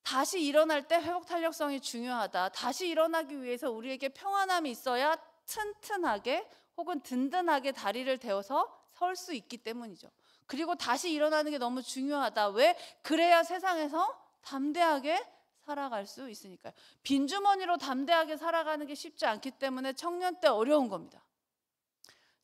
다시 일어날 때 회복 탄력성이 중요하다. 다시 일어나기 위해서 우리에게 평안함이 있어야 튼튼하게 혹은 든든하게 다리를 대어서 설 수 있기 때문이죠. 그리고 다시 일어나는 게 너무 중요하다. 왜? 그래야 세상에서 담대하게 살아갈 수 있으니까요. 빈주머니로 담대하게 살아가는 게 쉽지 않기 때문에 청년 때 어려운 겁니다.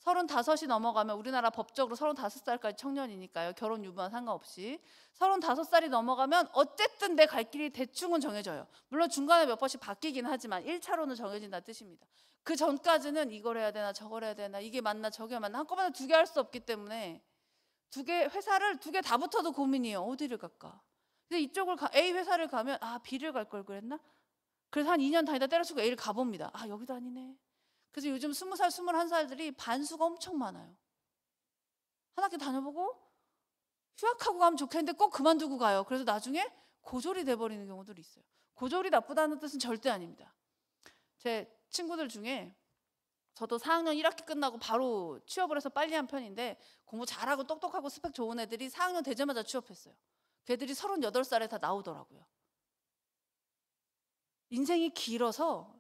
35이 넘어가면 우리나라 법적으로 35살까지 청년이니까요. 결혼 유부만 상관없이 35살이 넘어가면 어쨌든 내 갈 길이 대충은 정해져요. 물론 중간에 몇 번씩 바뀌긴 하지만 1차로는 정해진다는 뜻입니다. 그 전까지는 이걸 해야 되나 저걸 해야 되나 이게 맞나 저게 맞나 한꺼번에 두 개 할 수 없기 때문에 회사를 두 개 다 붙어도 고민이에요. 어디를 갈까? 근데 이쪽을 A 회사를 가면 B를 갈 걸 그랬나? 그래서 한 2년 다니다 때려치고 A를 가봅니다. 여기도 아니네. 그래서 요즘 20살, 21살들이 반수가 엄청 많아요. 한 학기 다녀보고 휴학하고 가면 좋겠는데 꼭 그만두고 가요. 그래서 나중에 고졸이 돼버리는 경우들이 있어요. 고졸이 나쁘다는 뜻은 절대 아닙니다. 제 친구들 중에 저도 4학년 1학기 끝나고 바로 취업을 해서 빨리 한 편인데 공부 잘하고 똑똑하고 스펙 좋은 애들이 4학년 되자마자 취업했어요. 걔들이 38살에 다 나오더라고요. 인생이 길어서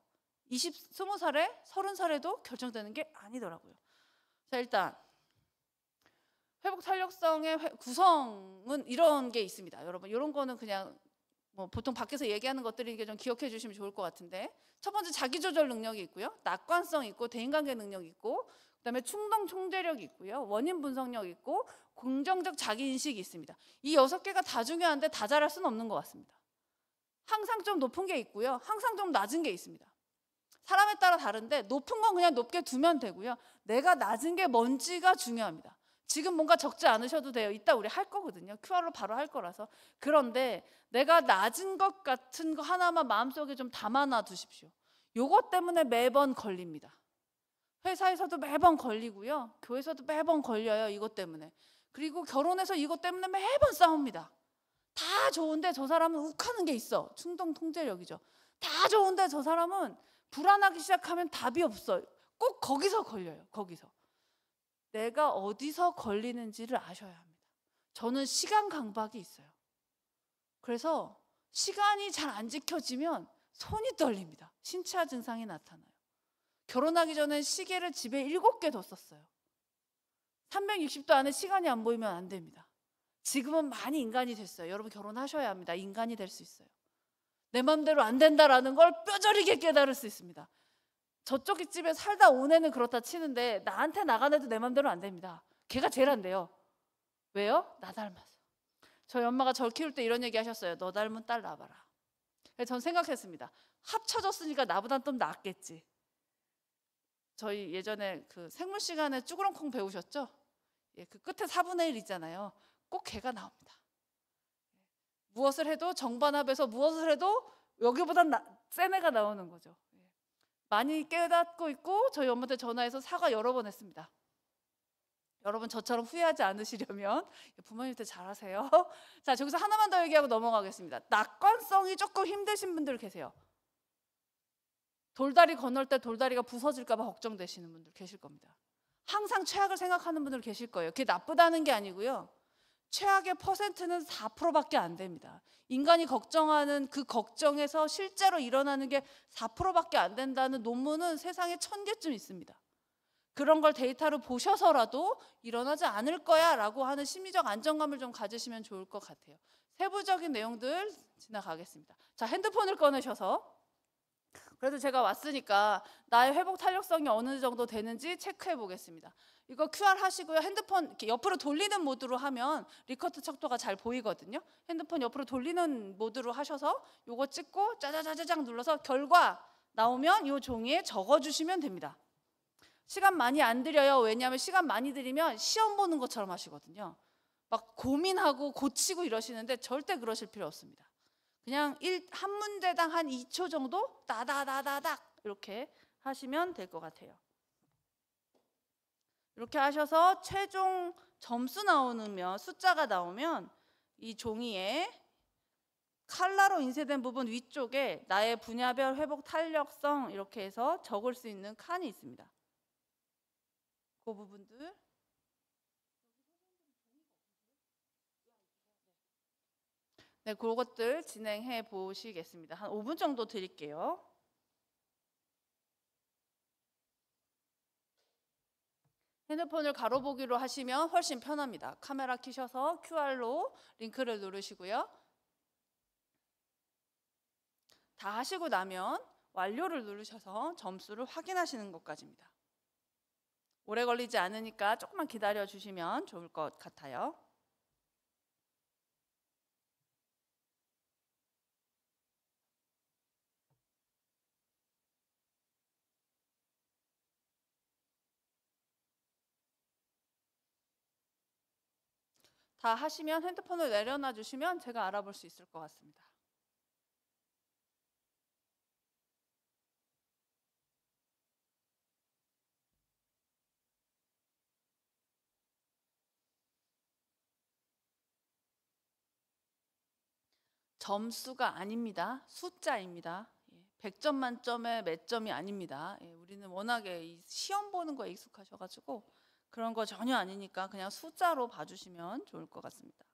20살에 30살에도 결정되는 게 아니더라고요. 자, 일단 회복 탄력성의 구성은 이런 게 있습니다. 여러분 이런 거는 그냥 뭐 보통 밖에서 얘기하는 것들이니까 좀 기억해 주시면 좋을 것 같은데, 첫 번째 자기조절 능력이 있고요. 낙관성 있고 대인관계 능력이 있고, 그다음에 충동 통제력이 있고요. 원인 분석력 있고 긍정적 자기인식이 있습니다. 이 6개가 다 중요한데 다 잘할 수는 없는 것 같습니다. 항상 좀 높은 게 있고요. 항상 좀 낮은 게 있습니다. 사람에 따라 다른데 높은 건 그냥 높게 두면 되고요. 내가 낮은 게 뭔지가 중요합니다. 지금 뭔가 적지 않으셔도 돼요. 이따 우리 할 거거든요. QR로 바로 할 거라서. 그런데 내가 낮은 것 같은 거 하나만 마음속에 좀 담아놔 두십시오. 요것 때문에 매번 걸립니다. 회사에서도 매번 걸리고요. 교회에서도 매번 걸려요. 이것 때문에. 그리고 결혼해서 이것 때문에 매번 싸웁니다. 다 좋은데 저 사람은 욱하는 게 있어. 충동 통제력이죠. 다 좋은데 저 사람은 불안하기 시작하면 답이 없어요. 꼭 거기서 걸려요. 거기서. 내가 어디서 걸리는지를 아셔야 합니다. 저는 시간 강박이 있어요. 그래서 시간이 잘 안 지켜지면 손이 떨립니다. 신체화 증상이 나타나요. 결혼하기 전엔 시계를 집에 7개 뒀었어요. 360도 안에 시간이 안 보이면 안 됩니다. 지금은 많이 인간이 됐어요. 여러분 결혼하셔야 합니다. 인간이 될 수 있어요. 내 마음대로 안 된다라는 걸 뼈저리게 깨달을 수 있습니다. 저쪽 집에 살다 온 애는 그렇다 치는데 나한테 나간 애도 내 마음대로 안 됩니다. 걔가 제일 안 돼요. 왜요? 나 닮아서. 저희 엄마가 저를 키울 때 이런 얘기 하셨어요. 너 닮은 딸 낳아봐라. 전 생각했습니다. 합쳐졌으니까 나보단 좀 낫겠지. 저희 예전에 그 생물 시간에 쭈그렁콩 배우셨죠? 예, 그 끝에 4분의 1 있잖아요. 꼭 걔가 나옵니다. 무엇을 해도 정반합에서 무엇을 해도 여기보단 센 애가 나오는 거죠. 많이 깨닫고 있고 저희 엄마한테 전화해서 사과 여러 번 했습니다. 여러분 저처럼 후회하지 않으시려면 부모님한테 잘하세요. 자, 저기서 하나만 더 얘기하고 넘어가겠습니다. 낙관성이 조금 힘드신 분들 계세요. 돌다리 건널 때 돌다리가 부서질까 봐 걱정되시는 분들 계실 겁니다. 항상 최악을 생각하는 분들 계실 거예요. 그게 나쁘다는 게 아니고요. 최악의 퍼센트는 4%밖에 안 됩니다. 인간이 걱정하는 그 걱정에서 실제로 일어나는 게 4%밖에 안 된다는 논문은 세상에 1000개쯤 있습니다. 그런 걸 데이터로 보셔서라도 일어나지 않을 거야 라고 하는 심리적 안정감을 좀 가지시면 좋을 것 같아요. 세부적인 내용들 지나가겠습니다. 자, 핸드폰을 꺼내셔서 그래도 제가 왔으니까 나의 회복 탄력성이 어느 정도 되는지 체크해 보겠습니다. 이거 QR 하시고요. 핸드폰 이렇게 옆으로 돌리는 모드로 하면 리커트 척도가 잘 보이거든요. 핸드폰 옆으로 돌리는 모드로 하셔서 요거 찍고 짜자자자장 눌러서 결과 나오면 요 종이에 적어주시면 됩니다. 시간 많이 안 들여요. 왜냐하면 시간 많이 들이면 시험 보는 것처럼 하시거든요. 막 고민하고 고치고 이러시는데 절대 그러실 필요 없습니다. 그냥 한 문제당 한 2초 정도 따다다다닥 이렇게 하시면 될 것 같아요. 이렇게 하셔서 최종 점수 나오면, 숫자가 나오면 이 종이에 칼라로 인쇄된 부분 위쪽에 나의 분야별 회복 탄력성 이렇게 해서 적을 수 있는 칸이 있습니다. 그 부분들 네, 그것들 진행해 보시겠습니다. 한 5분 정도 드릴게요. 핸드폰을 가로보기로 하시면 훨씬 편합니다. 카메라 켜셔서 QR로 링크를 누르시고요. 다 하시고 나면 완료를 누르셔서 점수를 확인하시는 것까지입니다. 오래 걸리지 않으니까 조금만 기다려 주시면 좋을 것 같아요. 다 하시면 핸드폰을 내려놔 주시면 제가 알아볼 수 있을 것 같습니다. 점수가 아닙니다. 숫자입니다. 100점 만점에 몇 점이 아닙니다. 우리는 워낙에 이 시험 보는 거에 익숙하셔가지고 그런 거 전혀 아니니까 그냥 숫자로 봐주시면 좋을 것 같습니다.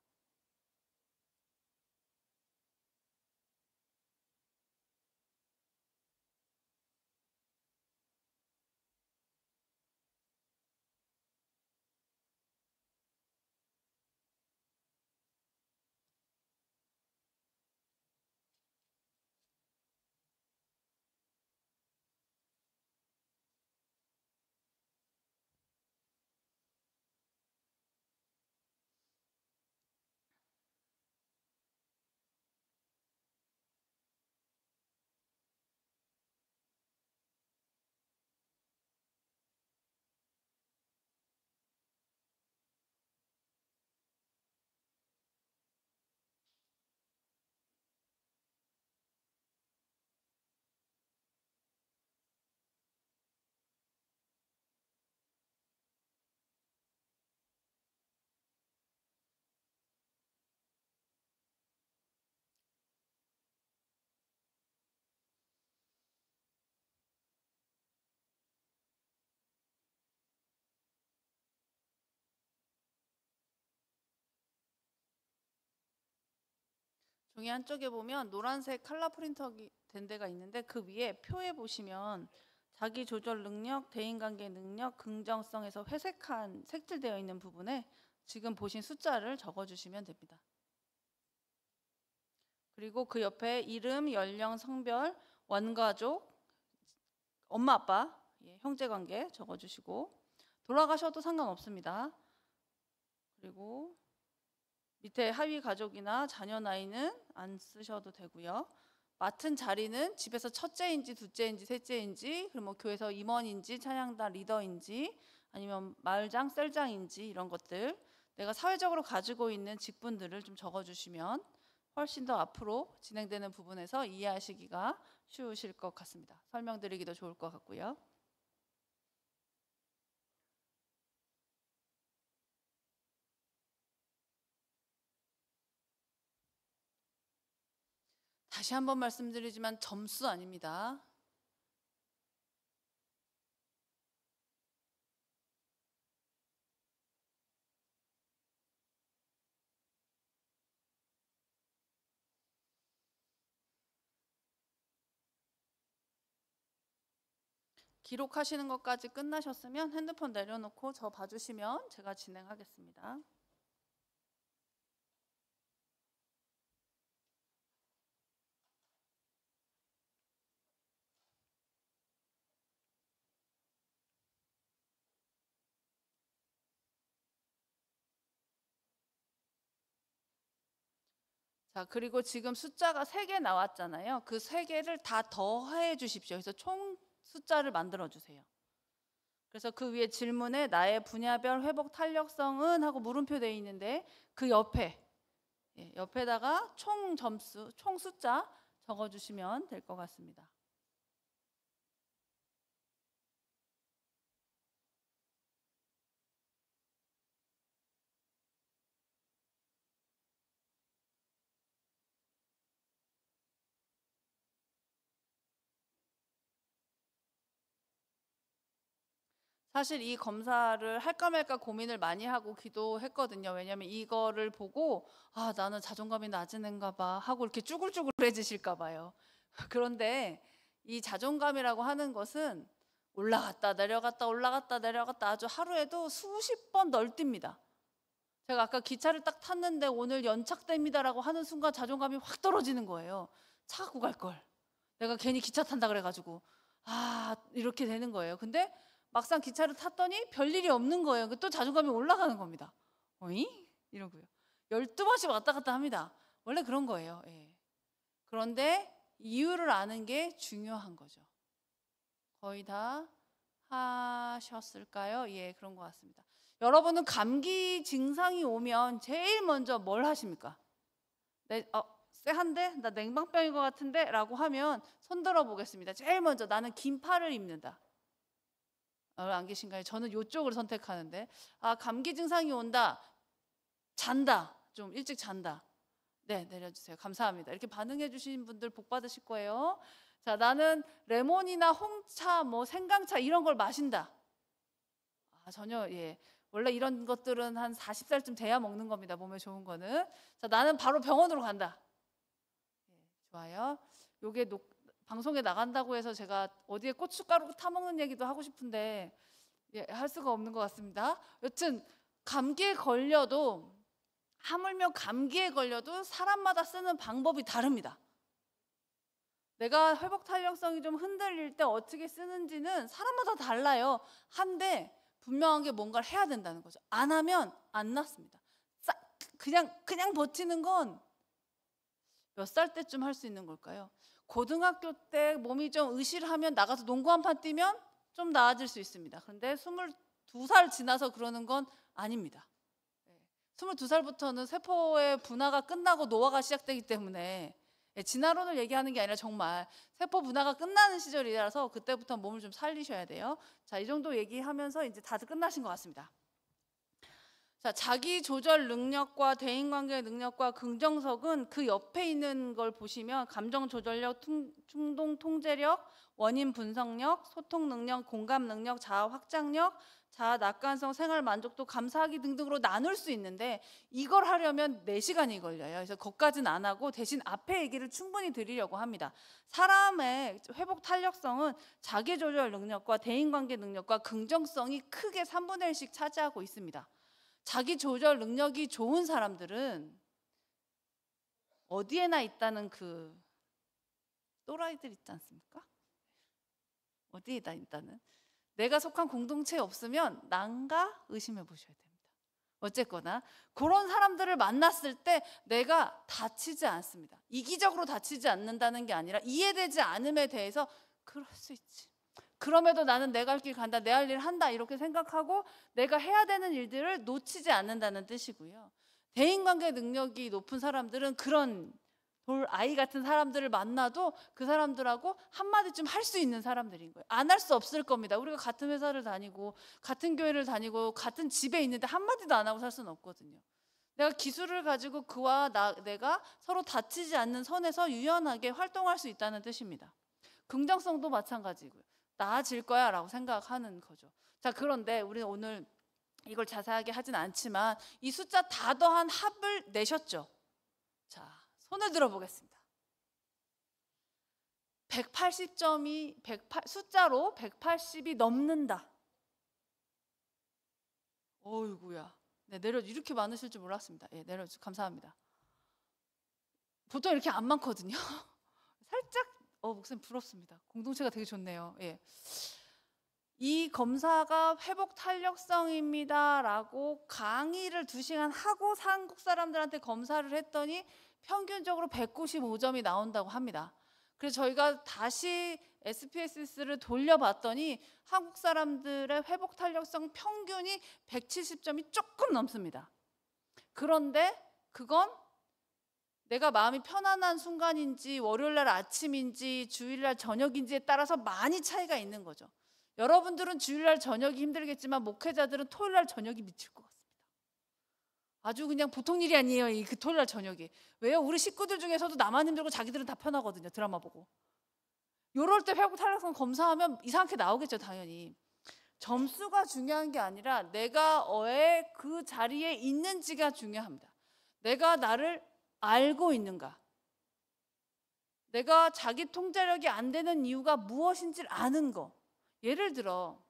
종이 한쪽에 보면 노란색 컬러 프린터 된 데가 있는데 그 위에 표에 보시면 자기 조절 능력, 대인관계 능력, 긍정성에서 회색한 색칠되어 있는 부분에 지금 보신 숫자를 적어주시면 됩니다. 그리고 그 옆에 이름, 연령, 성별, 원가족, 엄마, 아빠, 형제관계 적어주시고 돌아가셔도 상관없습니다. 그리고 밑에 하위 가족이나 자녀 나이는 안 쓰셔도 되고요. 맡은 자리는 집에서 첫째인지 둘째인지 셋째인지, 그리고 뭐 교회에서 임원인지 찬양단 리더인지 아니면 마을장, 셀장인지 이런 것들 내가 사회적으로 가지고 있는 직분들을 좀 적어주시면 훨씬 더 앞으로 진행되는 부분에서 이해하시기가 쉬우실 것 같습니다. 설명드리기도 좋을 것 같고요. 다시 한번 말씀드리지만 점수 아닙니다. 기록하시는 것까지 끝나셨으면 핸드폰 내려놓고 저 봐주시면 제가 진행하겠습니다. 자, 그리고 지금 숫자가 3개 나왔잖아요. 그 3개를 다 더해 주십시오. 그래서 총 숫자를 만들어 주세요. 그래서 그 위에 질문에 나의 분야별 회복 탄력성은 하고 물음표 되어 있는데 그 옆에 옆에다가 총 점수, 총 숫자 적어주시면 될 것 같습니다. 사실 이 검사를 할까 말까 고민을 많이 하고 기도했거든요. 왜냐하면 이거를 보고 아, 나는 자존감이 낮은 애인가 봐 하고 이렇게 쭈글쭈글해지실까 봐요. 그런데 이 자존감이라고 하는 것은 올라갔다 내려갔다 올라갔다 내려갔다 아주 하루에도 수십 번 널뜁니다. 제가 아까 기차를 딱 탔는데 오늘 연착됩니다라고 하는 순간 자존감이 확 떨어지는 거예요. 차 갖고 갈 걸. 내가 괜히 기차 탄다 그래가지고 아, 이렇게 되는 거예요. 근데 막상 기차를 탔더니 별일이 없는 거예요. 또 자존감이 올라가는 겁니다. 어이? 이러고요. 12번씩 왔다 갔다 합니다. 원래 그런 거예요. 예. 그런데 이유를 아는 게 중요한 거죠. 거의 다 하셨을까요? 예, 그런 것 같습니다. 여러분은 감기 증상이 오면 제일 먼저 뭘 하십니까? 쎄한데? 나 냉방병인 것 같은데? 라고 하면 손 들어 보겠습니다. 제일 먼저 나는 긴팔을 입는다. 안 계신가요? 저는 이쪽을 선택하는데 감기 증상이 온다. 잔다. 좀 일찍 잔다. 네, 내려주세요. 감사합니다. 이렇게 반응해 주신 분들 복 받으실 거예요. 자, 나는 레몬이나 홍차, 생강차 이런 걸 마신다. 전혀 원래 이런 것들은 한 40살쯤 돼야 먹는 겁니다. 몸에 좋은 거는. 자, 나는 바로 병원으로 간다. 좋아요. 요게 방송에 나간다고 해서 제가 어디에 고춧가루 타먹는 얘기도 하고 싶은데 할 수가 없는 것 같습니다. 여튼 감기에 걸려도 하물며 감기에 걸려도 사람마다 쓰는 방법이 다릅니다. 내가 회복 탄력성이 좀 흔들릴 때 어떻게 쓰는지는 사람마다 달라요. 한데 분명한 게 뭔가를 해야 된다는 거죠. 안 하면 안 낫습니다. 그냥 버티는 건 몇 살 때쯤 할 수 있는 걸까요? 고등학교 때 몸이 좀 의실하면 나가서 농구 한 판 뛰면 좀 나아질 수 있습니다. 그런데 22살 지나서 그러는 건 아닙니다. 22살부터는 세포의 분화가 끝나고 노화가 시작되기 때문에 진화론을 얘기하는 게 아니라 정말 세포 분화가 끝나는 시절이라서 그때부터 몸을 좀 살리셔야 돼요. 자, 이 정도 얘기하면서 이제 다들 끝나신 것 같습니다. 자, 자기 조절 능력과 대인관계 능력과 긍정석은 그 옆에 있는 걸 보시면 감정 조절력, 충동 통제력, 원인 분석력, 소통 능력, 공감 능력, 자아 확장력, 자아 낙관성, 생활 만족도, 감사하기 등등으로 나눌 수 있는데 이걸 하려면 4시간이 걸려요. 그래서 그것까지는 안 하고 대신 앞에 얘기를 충분히 드리려고 합니다. 사람의 회복 탄력성은 자기 조절 능력과 대인관계 능력과 긍정성이 크게 3분의 1씩 차지하고 있습니다. 자기 조절 능력이 좋은 사람들은 어디에나 있다는 그 또라이들 있지 않습니까? 어디에나 있다는 내가 속한 공동체에 없으면 난가 의심해 보셔야 됩니다. 어쨌거나 그런 사람들을 만났을 때 내가 다치지 않습니다. 이기적으로 다치지 않는다는 게 아니라 이해되지 않음에 대해서 그럴 수 있지. 그럼에도 나는 내 갈 길 간다, 내 할 일 한다 이렇게 생각하고 내가 해야 되는 일들을 놓치지 않는다는 뜻이고요. 대인관계 능력이 높은 사람들은 그런 돌아이 같은 사람들을 만나도 그 사람들하고 한마디쯤 할 수 있는 사람들인 거예요. 안 할 수 없을 겁니다. 우리가 같은 회사를 다니고 같은 교회를 다니고 같은 집에 있는데 한마디도 안 하고 살 수는 없거든요. 내가 기술을 가지고 그와 내가 서로 다치지 않는 선에서 유연하게 활동할 수 있다는 뜻입니다. 긍정성도 마찬가지고요. 나아질 거야 라고 생각하는 거죠. 자, 그런데 우리는 오늘 이걸 자세하게 하진 않지만 이 숫자 다 더한 합을 내셨죠? 자, 손을 들어보겠습니다. 180점이 숫자로 180이 넘는다. 어이구야. 네, 이렇게 많으실 줄 몰랐습니다. 예, 내려주세요. 감사합니다. 보통 이렇게 안 많거든요. 살짝 목사님 부럽습니다. 공동체가 되게 좋네요. 예. 이 검사가 회복 탄력성입니다 라고 강의를 2시간 하고 한국 사람들한테 검사를 했더니 평균적으로 195점이 나온다고 합니다. 그래서 저희가 다시 SPSS를 돌려봤더니 한국 사람들의 회복 탄력성 평균이 170점이 조금 넘습니다. 그런데 그건 내가 마음이 편안한 순간인지 월요일날 아침인지 주일날 저녁인지에 따라서 많이 차이가 있는 거죠. 여러분들은 주일날 저녁이 힘들겠지만 목회자들은 토요일날 저녁이 미칠 것 같습니다. 아주 그냥 보통 일이 아니에요. 그 토요일날 저녁이. 왜요? 우리 식구들 중에서도 나만 힘들고 자기들은 다 편하거든요. 드라마 보고. 요럴 때 회복 탄력성 검사하면 이상하게 나오겠죠. 당연히. 점수가 중요한 게 아니라 내가 왜 그 자리에 있는지가 중요합니다. 내가 나를 알고 있는가? 내가 자기 통제력이 안 되는 이유가 무엇인지를 아는 거. 예를 들어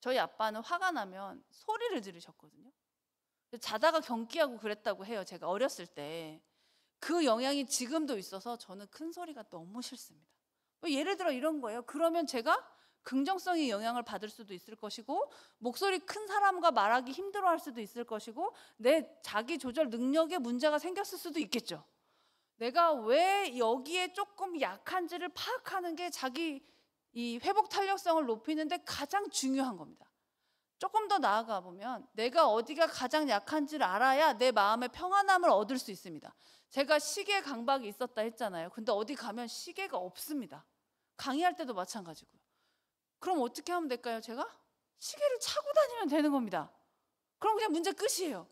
저희 아빠는 화가 나면 소리를 지르셨거든요. 자다가 경기하고 그랬다고 해요. 제가 어렸을 때. 그 영향이 지금도 있어서 저는 큰 소리가 너무 싫습니다. 예를 들어 이런 거예요. 그러면 제가 긍정성의 영향을 받을 수도 있을 것이고 목소리 큰 사람과 말하기 힘들어할 수도 있을 것이고 내 자기 조절 능력에 문제가 생겼을 수도 있겠죠. 내가 왜 여기에 조금 약한지를 파악하는 게 자기 이 회복 탄력성을 높이는데 가장 중요한 겁니다. 조금 더 나아가 보면 내가 어디가 가장 약한지를 알아야 내 마음의 평안함을 얻을 수 있습니다. 제가 시계 강박이 있었다 했잖아요. 근데 어디 가면 시계가 없습니다. 강의할 때도 마찬가지고요. 그럼 어떻게 하면 될까요? 제가 시계를 차고 다니면 되는 겁니다. 그럼 그냥 문제 끝이에요.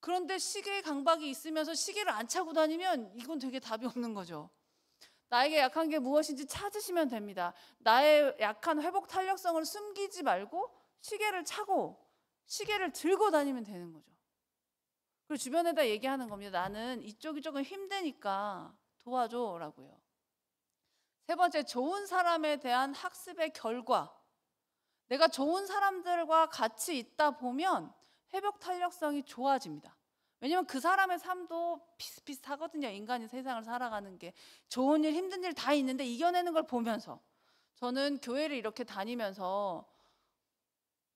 그런데 시계 강박이 있으면서 시계를 안 차고 다니면 이건 되게 답이 없는 거죠. 나에게 약한 게 무엇인지 찾으시면 됩니다. 나의 약한 회복 탄력성을 숨기지 말고 시계를 차고 시계를 들고 다니면 되는 거죠. 그리고 주변에다 얘기하는 겁니다. 나는 이쪽이 조금 힘드니까 도와줘라고요. 세 번째, 좋은 사람에 대한 학습의 결과. 내가 좋은 사람들과 같이 있다 보면 회복 탄력성이 좋아집니다. 왜냐면 그 사람의 삶도 비슷비슷하거든요. 인간이 세상을 살아가는 게. 좋은 일, 힘든 일 다 있는데 이겨내는 걸 보면서. 저는 교회를 이렇게 다니면서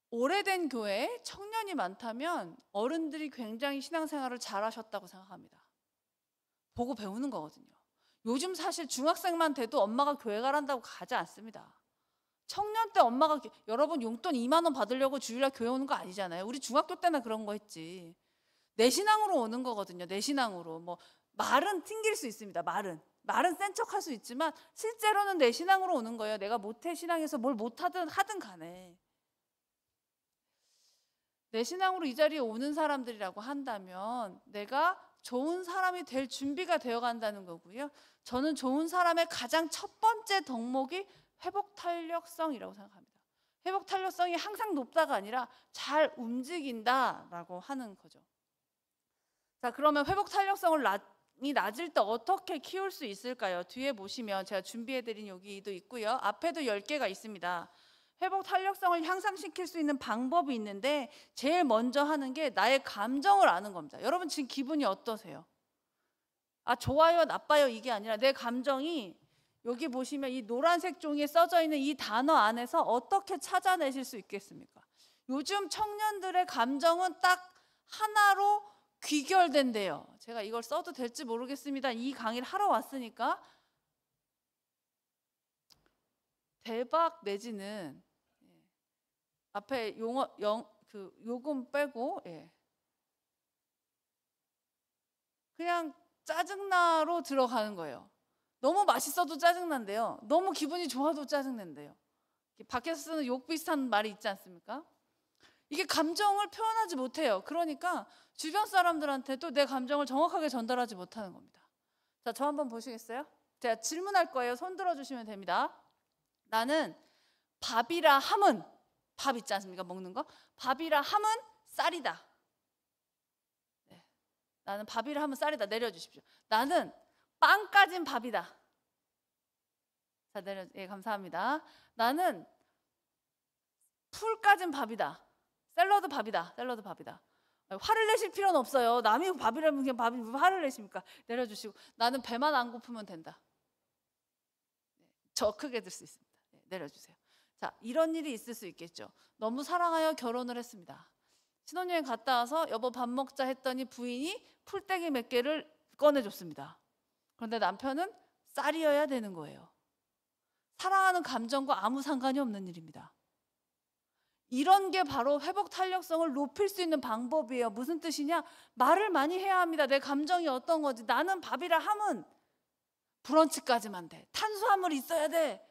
오래된 교회에 청년이 많다면 어른들이 굉장히 신앙생활을 잘하셨다고 생각합니다. 보고 배우는 거거든요. 요즘 사실 중학생만 돼도 엄마가 교회 가란다고 가지 않습니다. 청년 때 엄마가 여러분 용돈 2만 원 받으려고 주일날 교회 오는 거 아니잖아요. 우리 중학교 때나 그런 거 했지. 내 신앙으로 오는 거거든요. 내 신앙으로. 뭐 말은 튕길 수 있습니다. 말은 센 척할 수 있지만 실제로는 내 신앙으로 오는 거예요. 내가 모태 신앙에서 뭘 못하든 하든 간에. 내 신앙으로 이 자리에 오는 사람들이라고 한다면 내가 좋은 사람이 될 준비가 되어 간다는 거고요. 저는 좋은 사람의 가장 첫 번째 덕목이 회복 탄력성이라고 생각합니다. 회복 탄력성이 항상 높다가 아니라 잘 움직인다라고 하는 거죠. 자, 그러면 회복 탄력성을 낮을 때 어떻게 키울 수 있을까요? 뒤에 보시면 제가 준비해드린 여기도 있고요. 앞에도 10개가 있습니다. 회복 탄력성을 향상시킬 수 있는 방법이 있는데 제일 먼저 하는 게 나의 감정을 아는 겁니다. 여러분 지금 기분이 어떠세요? 아, 좋아요, 나빠요 이게 아니라 내 감정이 여기 보시면 이 노란색 종이에 써져 있는 이 단어 안에서 어떻게 찾아내실 수 있겠습니까? 요즘 청년들의 감정은 딱 하나로 귀결된대요. 제가 이걸 써도 될지 모르겠습니다. 이 강의를 하러 왔으니까 대박 내지는 앞에 요금 빼고 그냥 짜증나로 들어가는 거예요. 너무 맛있어도 짜증난대요. 너무 기분이 좋아도 짜증낸대요. 밖에서 쓰는 욕 비슷한 말이 있지 않습니까? 이게 감정을 표현하지 못해요. 그러니까 주변 사람들한테도 내 감정을 정확하게 전달하지 못하는 겁니다. 자, 저 한번 보시겠어요? 제가 질문할 거예요. 손 들어주시면 됩니다. 나는 밥이라 함은, 밥 있지 않습니까? 먹는 거. 밥이라 함은 쌀이다. 네. 나는 밥이라 함은 쌀이다. 내려주십시오. 나는 빵까진 밥이다. 자, 감사합니다. 나는 풀까진 밥이다. 샐러드 밥이다. 화를 내실 필요는 없어요. 남이 밥이라면 그냥 밥이 왜 화를 내십니까? 내려주시고. 나는 배만 안 고프면 된다. 저 크게 들 수 있습니다. 내려주세요. 자, 이런 일이 있을 수 있겠죠. 너무 사랑하여 결혼을 했습니다. 신혼여행 갔다 와서 여보 밥 먹자 했더니 부인이 풀떼기 몇 개를 꺼내줬습니다. 그런데 남편은 쌀이어야 되는 거예요. 사랑하는 감정과 아무 상관이 없는 일입니다. 이런 게 바로 회복 탄력성을 높일 수 있는 방법이에요. 무슨 뜻이냐? 말을 많이 해야 합니다. 내 감정이 어떤 건지. 나는 밥이라 함은 브런치까지만 돼. 탄수화물이 있어야 돼.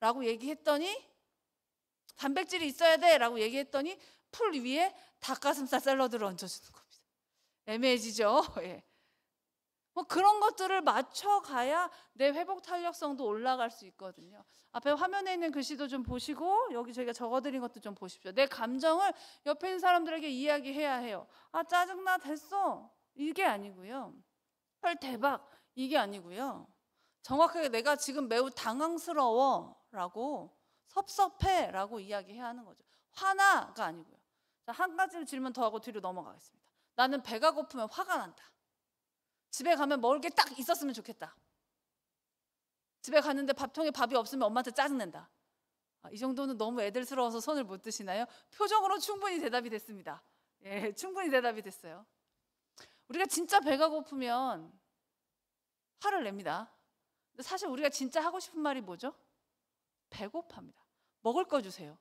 라고 얘기했더니, 단백질이 있어야 돼. 라고 얘기했더니 풀 위에 닭가슴살 샐러드를 얹어주는 겁니다. 애매해지죠? 예. 뭐 그런 것들을 맞춰가야 내 회복 탄력성도 올라갈 수 있거든요. 앞에 화면에 있는 글씨도 좀 보시고 여기 저희가 적어드린 것도 좀 보십시오. 내 감정을 옆에 있는 사람들에게 이야기해야 해요. 아, 짜증나, 됐어. 이게 아니고요. 헐, 대박. 이게 아니고요. 정확하게 내가 지금 매우 당황스러워 라고, 섭섭해 라고 이야기해야 하는 거죠. 화나가 아니고요. 자, 한 가지 질문 더 하고 뒤로 넘어가겠습니다. 나는 배가 고프면 화가 난다. 집에 가면 먹을 게 딱 있었으면 좋겠다. 집에 갔는데 밥통에 밥이 없으면 엄마한테 짜증낸다. 이 정도는 너무 애들스러워서 손을 못 드시나요? 표정으로 충분히 대답이 됐습니다. 예, 충분히 대답이 됐어요. 우리가 진짜 배가 고프면 화를 냅니다. 근데 사실 우리가 진짜 하고 싶은 말이 뭐죠? 배고파입니다. 먹을 거 주세요.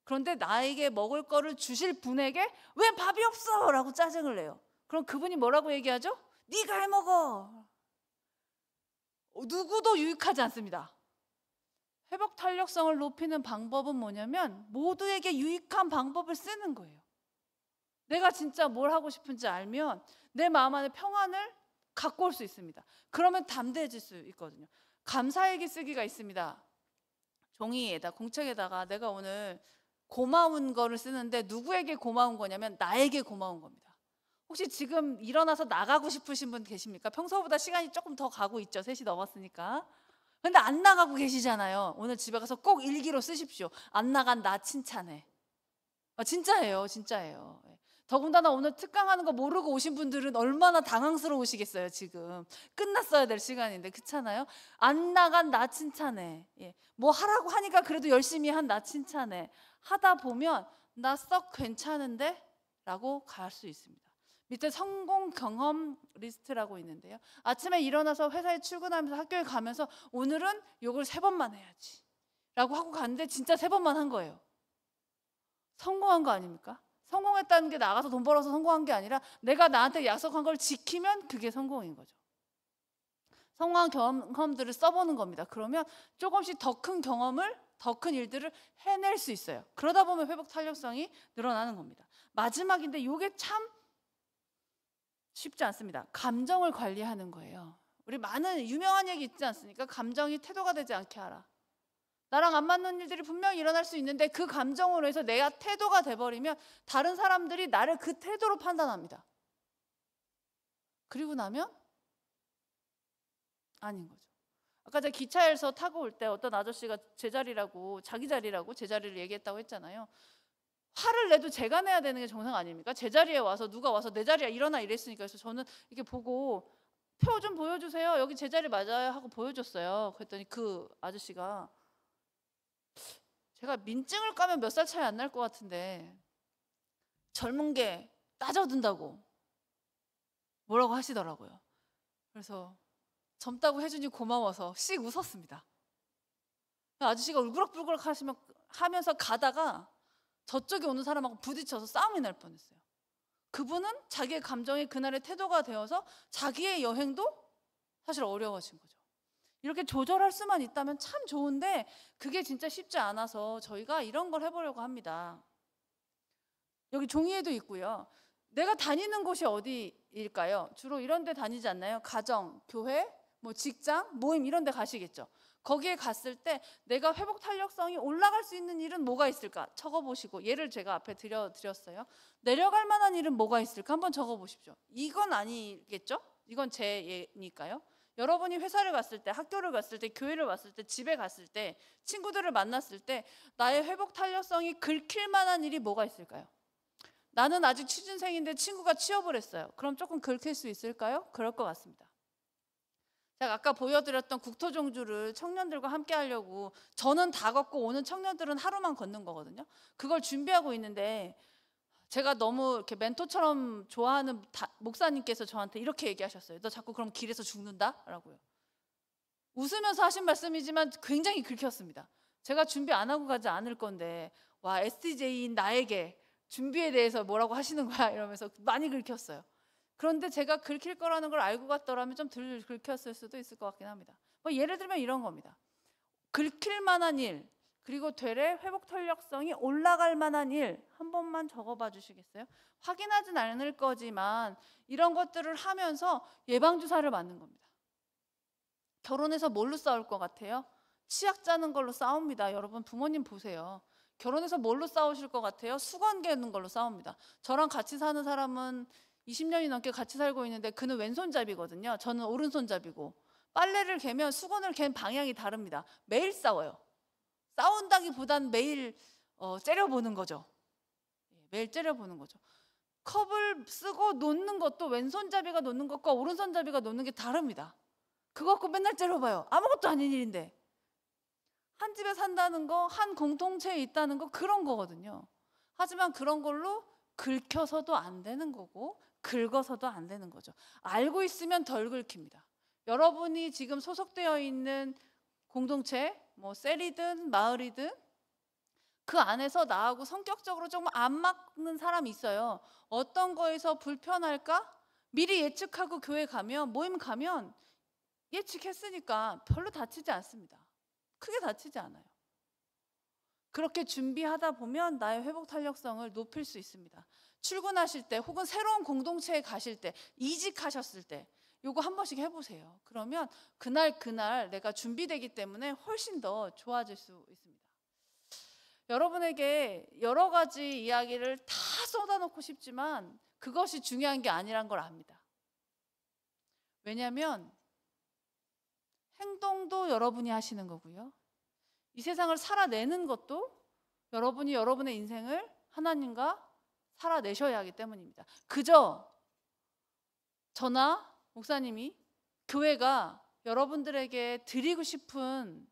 그런데 나에게 먹을 거를 주실 분에게 왜 밥이 없어? 라고 짜증을 내요. 그럼 그분이 뭐라고 얘기하죠? 네가 해먹어. 누구도 유익하지 않습니다. 회복 탄력성을 높이는 방법은 뭐냐면 모두에게 유익한 방법을 쓰는 거예요. 내가 진짜 뭘 하고 싶은지 알면 내 마음 안에 평안을 갖고 올 수 있습니다. 그러면 담대해질 수 있거든요. 감사일기 쓰기가 있습니다. 종이에다, 공책에다가 내가 오늘 고마운 거를 쓰는데 누구에게 고마운 거냐면 나에게 고마운 겁니다. 혹시 지금 일어나서 나가고 싶으신 분 계십니까? 평소보다 시간이 조금 더 가고 있죠. 3시 넘었으니까. 근데 안 나가고 계시잖아요. 오늘 집에 가서 꼭 일기로 쓰십시오. 안 나간 나 칭찬해. 진짜예요. 진짜예요. 더군다나 오늘 특강하는 거 모르고 오신 분들은 얼마나 당황스러우시겠어요. 지금 끝났어야 될 시간인데, 그렇잖아요. 안 나간 나 칭찬해. 뭐 하라고 하니까 그래도 열심히 한 나 칭찬해. 하다 보면 나 썩 괜찮은데? 라고 갈 수 있습니다. 밑에 성공 경험 리스트라고 있는데요. 아침에 일어나서 회사에 출근하면서 학교에 가면서 오늘은 욕을 3번만 해야지 라고 하고 갔는데 진짜 3번만 한 거예요. 성공한 거 아닙니까? 성공했다는 게 나가서 돈 벌어서 성공한 게 아니라 내가 나한테 약속한 걸 지키면 그게 성공인 거죠. 성공한 경험들을 써보는 겁니다. 그러면 조금씩 더 큰 경험을, 더 큰 일들을 해낼 수 있어요. 그러다 보면 회복 탄력성이 늘어나는 겁니다. 마지막인데 이게 참 쉽지 않습니다. 감정을 관리하는 거예요. 우리 많은 유명한 얘기 있지 않습니까? 감정이 태도가 되지 않게 하라. 나랑 안 맞는 일들이 분명히 일어날 수 있는데 그 감정으로 해서 내가 태도가 돼버리면 다른 사람들이 나를 그 태도로 판단합니다. 그리고 나면 아닌 거죠. 아까 제가 기차에서 타고 올 때 어떤 아저씨가 자기 자리라고 제 자리를 얘기했다고 했잖아요. 화를 내도 제가 내야 되는 게 정상 아닙니까? 제 자리에 와서 누가 와서 내 자리야 일어나 이랬으니까. 그래서 저는 이렇게 보고 표 좀 보여주세요. 여기 제 자리 맞아요 하고 보여줬어요. 그랬더니 그 아저씨가 제가 민증을 까면 몇 살 차이 안 날 것 같은데 젊은 게 따져든다고 뭐라고 하시더라고요. 그래서 젊다고 해주니 고마워서 씩 웃었습니다. 아저씨가 울그럭불그럭 하면서 가다가 저쪽에 오는 사람하고 부딪혀서 싸움이 날 뻔했어요. 그분은 자기의 감정이 그날의 태도가 되어서 자기의 여행도 사실 어려워진 거죠. 이렇게 조절할 수만 있다면 참 좋은데 그게 진짜 쉽지 않아서 저희가 이런 걸 해보려고 합니다. 여기 종이에도 있고요. 내가 다니는 곳이 어디일까요? 주로 이런 데 다니지 않나요? 가정, 교회, 뭐 직장, 모임 이런 데 가시겠죠. 거기에 갔을 때 내가 회복 탄력성이 올라갈 수 있는 일은 뭐가 있을까? 적어보시고, 예를 제가 앞에 드렸어요. 내려갈 만한 일은 뭐가 있을까? 한번 적어보십시오. 이건 아니겠죠? 이건 제 예니까요. 여러분이 회사를 갔을 때, 학교를 갔을 때, 교회를 갔을 때, 집에 갔을 때, 친구들을 만났을 때 나의 회복 탄력성이 긁힐 만한 일이 뭐가 있을까요? 나는 아직 취준생인데 친구가 취업을 했어요. 그럼 조금 긁힐 수 있을까요? 그럴 것 같습니다. 제가 아까 보여드렸던 국토종주를 청년들과 함께 하려고 저는 다 걷고 오는 청년들은 하루만 걷는 거거든요. 그걸 준비하고 있는데 제가 너무 이렇게 멘토처럼 좋아하는 목사님께서 저한테 이렇게 얘기하셨어요. 너 자꾸 그럼 길에서 죽는다? 라고요. 웃으면서 하신 말씀이지만 굉장히 긁혔습니다. 제가 준비 안 하고 가지 않을 건데 와, STJ인 나에게 준비에 대해서 뭐라고 하시는 거야 이러면서 많이 긁혔어요. 그런데 제가 긁힐 거라는 걸 알고 갔더라면 좀 덜 긁혔을 수도 있을 것 같긴 합니다. 뭐 예를 들면 이런 겁니다. 긁힐 만한 일, 그리고 되레 회복 탄력성이 올라갈 만한 일 한 번만 적어봐 주시겠어요? 확인하진 않을 거지만 이런 것들을 하면서 예방주사를 맞는 겁니다. 결혼해서 뭘로 싸울 것 같아요? 치약 짜는 걸로 싸웁니다. 여러분 부모님 보세요. 결혼해서 뭘로 싸우실 것 같아요? 수건 개는 걸로 싸웁니다. 저랑 같이 사는 사람은 20년이 넘게 같이 살고 있는데 그는 왼손잡이거든요. 저는 오른손잡이고 빨래를 개면 수건을 갠 방향이 다릅니다. 매일 싸워요. 싸운다기보단 매일 째려보는 거죠. 매일 째려보는 거죠. 컵을 쓰고 놓는 것도 왼손잡이가 놓는 것과 오른손잡이가 놓는 게 다릅니다. 그거 갖고 맨날 째려봐요. 아무것도 아닌 일인데. 한 집에 산다는 거, 한 공동체에 있다는 거 그런 거거든요. 하지만 그런 걸로 긁혀서도 안 되는 거고 긁어서도 안 되는 거죠. 알고 있으면 덜 긁힙니다. 여러분이 지금 소속되어 있는 공동체, 뭐 셀이든 마을이든 그 안에서 나하고 성격적으로 조금 안 맞는 사람이 있어요. 어떤 거에서 불편할까? 미리 예측하고 교회 가면, 모임 가면 예측했으니까 별로 다치지 않습니다. 크게 다치지 않아요. 그렇게 준비하다 보면 나의 회복 탄력성을 높일 수 있습니다. 출근하실 때 혹은 새로운 공동체에 가실 때, 이직하셨을 때 요거 한 번씩 해보세요. 그러면 그날 내가 준비되기 때문에 훨씬 더 좋아질 수 있습니다. 여러분에게 여러 가지 이야기를 다 쏟아놓고 싶지만 그것이 중요한 게 아니란 걸 압니다. 왜냐하면 행동도 여러분이 하시는 거고요. 이 세상을 살아내는 것도 여러분이 여러분의 인생을 하나님과 살아내셔야 하기 때문입니다. 그저 저나 목사님이 교회가 여러분들에게 드리고 싶은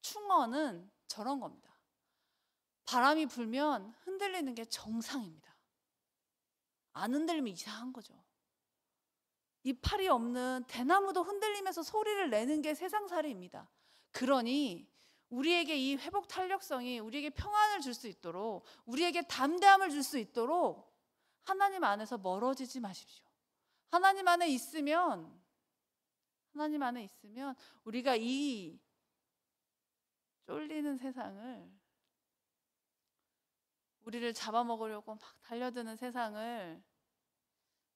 충언은 저런 겁니다. 바람이 불면 흔들리는 게 정상입니다. 안 흔들리면 이상한 거죠. 이파리 없는 대나무도 흔들리면서 소리를 내는 게 세상살이입니다. 그러니 우리에게 이 회복 탄력성이 우리에게 평안을 줄 수 있도록, 우리에게 담대함을 줄 수 있도록 하나님 안에서 멀어지지 마십시오. 하나님 안에 있으면 우리가 이 쫄리는 세상을, 우리를 잡아먹으려고 막 달려드는 세상을,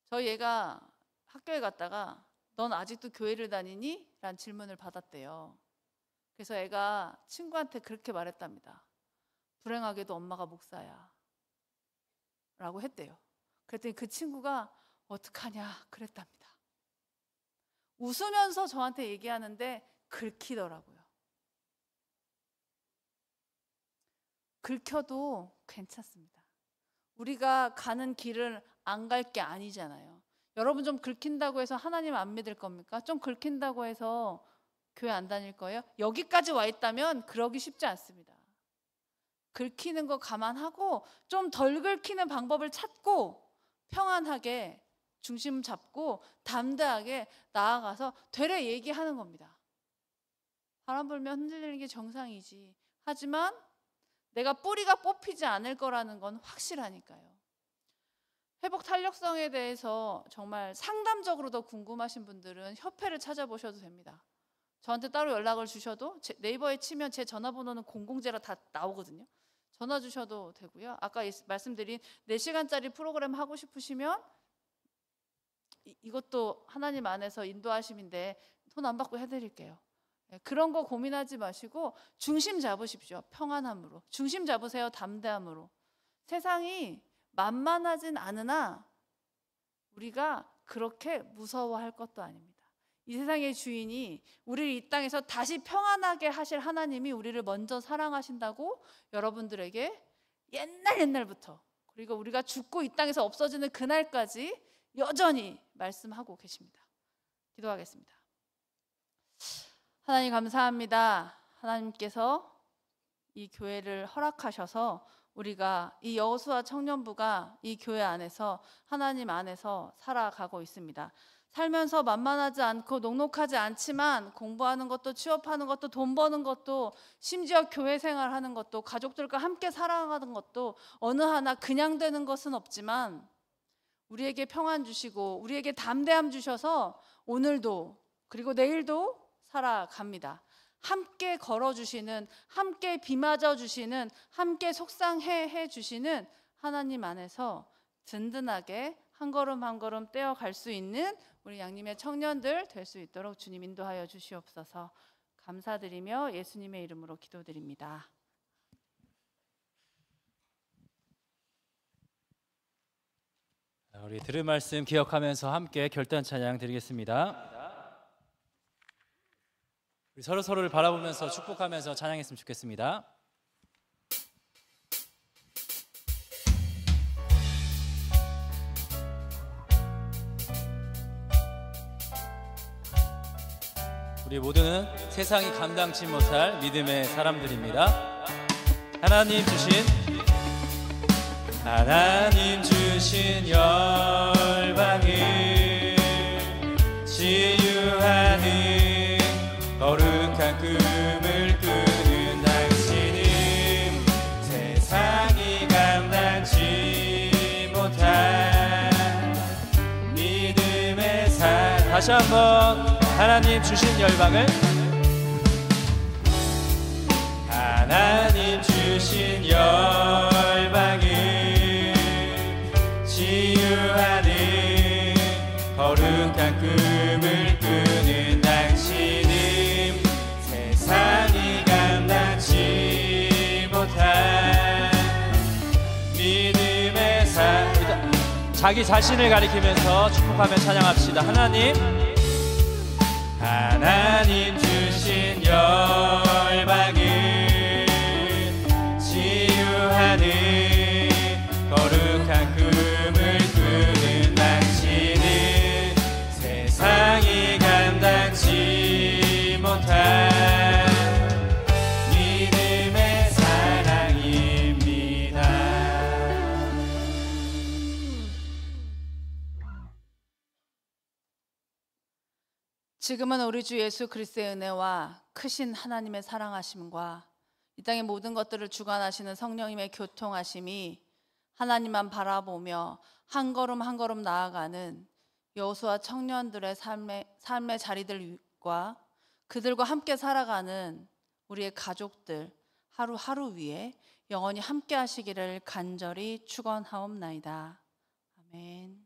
저희 애가 학교에 갔다가 넌 아직도 교회를 다니니? 라는 질문을 받았대요. 그래서 애가 친구한테 그렇게 말했답니다. 불행하게도 엄마가 목사야 라고 했대요. 그랬더니 그 친구가 어떡하냐 그랬답니다. 웃으면서 저한테 얘기하는데 긁히더라고요. 긁혀도 괜찮습니다. 우리가 가는 길을 안 갈 게 아니잖아요. 여러분 좀 긁힌다고 해서 하나님 안 믿을 겁니까? 좀 긁힌다고 해서 교회 안 다닐 거예요? 여기까지 와 있다면 그러기 쉽지 않습니다. 긁히는 거 감안하고 좀 덜 긁히는 방법을 찾고 평안하게 중심 잡고 담대하게 나아가서 되레 얘기하는 겁니다. 바람 불면 흔들리는 게 정상이지. 하지만 내가 뿌리가 뽑히지 않을 거라는 건 확실하니까요. 회복 탄력성에 대해서 정말 상담적으로 더 궁금하신 분들은 협회를 찾아보셔도 됩니다. 저한테 따로 연락을 주셔도 네이버에 치면 제 전화번호는 공공재라 다 나오거든요. 전화 주셔도 되고요. 아까 말씀드린 4시간짜리 프로그램 하고 싶으시면 이것도 하나님 안에서 인도하심인데 돈 안 받고 해드릴게요. 그런 거 고민하지 마시고 중심 잡으십시오. 평안함으로. 중심 잡으세요. 담대함으로. 세상이 만만하진 않으나 우리가 그렇게 무서워할 것도 아닙니다. 이 세상의 주인이 우리를 이 땅에서 다시 평안하게 하실 하나님이 우리를 먼저 사랑하신다고 여러분들에게 옛날부터, 그리고 우리가 죽고 이 땅에서 없어지는 그날까지 여전히 말씀하고 계십니다. 기도하겠습니다. 하나님 감사합니다. 하나님께서 이 교회를 허락하셔서 우리가 이 여호수아 청년부가 이 교회 안에서 하나님 안에서 살아가고 있습니다. 살면서 만만하지 않고 녹록하지 않지만 공부하는 것도 취업하는 것도 돈 버는 것도 심지어 교회 생활하는 것도 가족들과 함께 살아가는 것도 어느 하나 그냥 되는 것은 없지만 우리에게 평안 주시고 우리에게 담대함 주셔서 오늘도 그리고 내일도 살아갑니다. 함께 걸어주시는, 함께 비 맞아주시는, 함께 속상해 주시는 하나님 안에서 든든하게 한 걸음 한 걸음 떼어갈 수 있는 우리 양님의 청년들 될 수 있도록 주님 인도하여 주시옵소서. 감사드리며 예수님의 이름으로 기도드립니다. 우리 들은 말씀 기억하면서 함께 결단 찬양 드리겠습니다. 우리 서로를 바라보면서 축복하면서 찬양했으면 좋겠습니다. 우리 모두는 세상이 감당치 못할 믿음의 사람들입니다. 하나님 주신 열방을 치유하는 거룩한 꿈을 꾸는 당신은 세상이 감당치 못할 믿음의 삶. 다시 한번 하나님 주신 열방을, 하나님 주신 열방을 치유하는 거룩한 꿈을 꾸는 당신은 세상이 감당치 못할 믿음의 삶. 자기 자신을 가리키면서 축복하며 찬양합시다. 하나님 주신 열방을 치유하는 거룩한 꿈을 꾸는 당신은 세상이 감당치 못할 믿음의 사랑입니다. 지금은 우리 주 예수 그리스도의 은혜와 크신 하나님의 사랑하심과 이 땅의 모든 것들을 주관하시는 성령님의 교통하심이 하나님만 바라보며 한 걸음 한 걸음 나아가는 여호수아 청년들의 삶의 자리들과 그들과 함께 살아가는 우리의 가족들 하루하루 위에 영원히 함께 하시기를 간절히 축원하옵나이다. 아멘.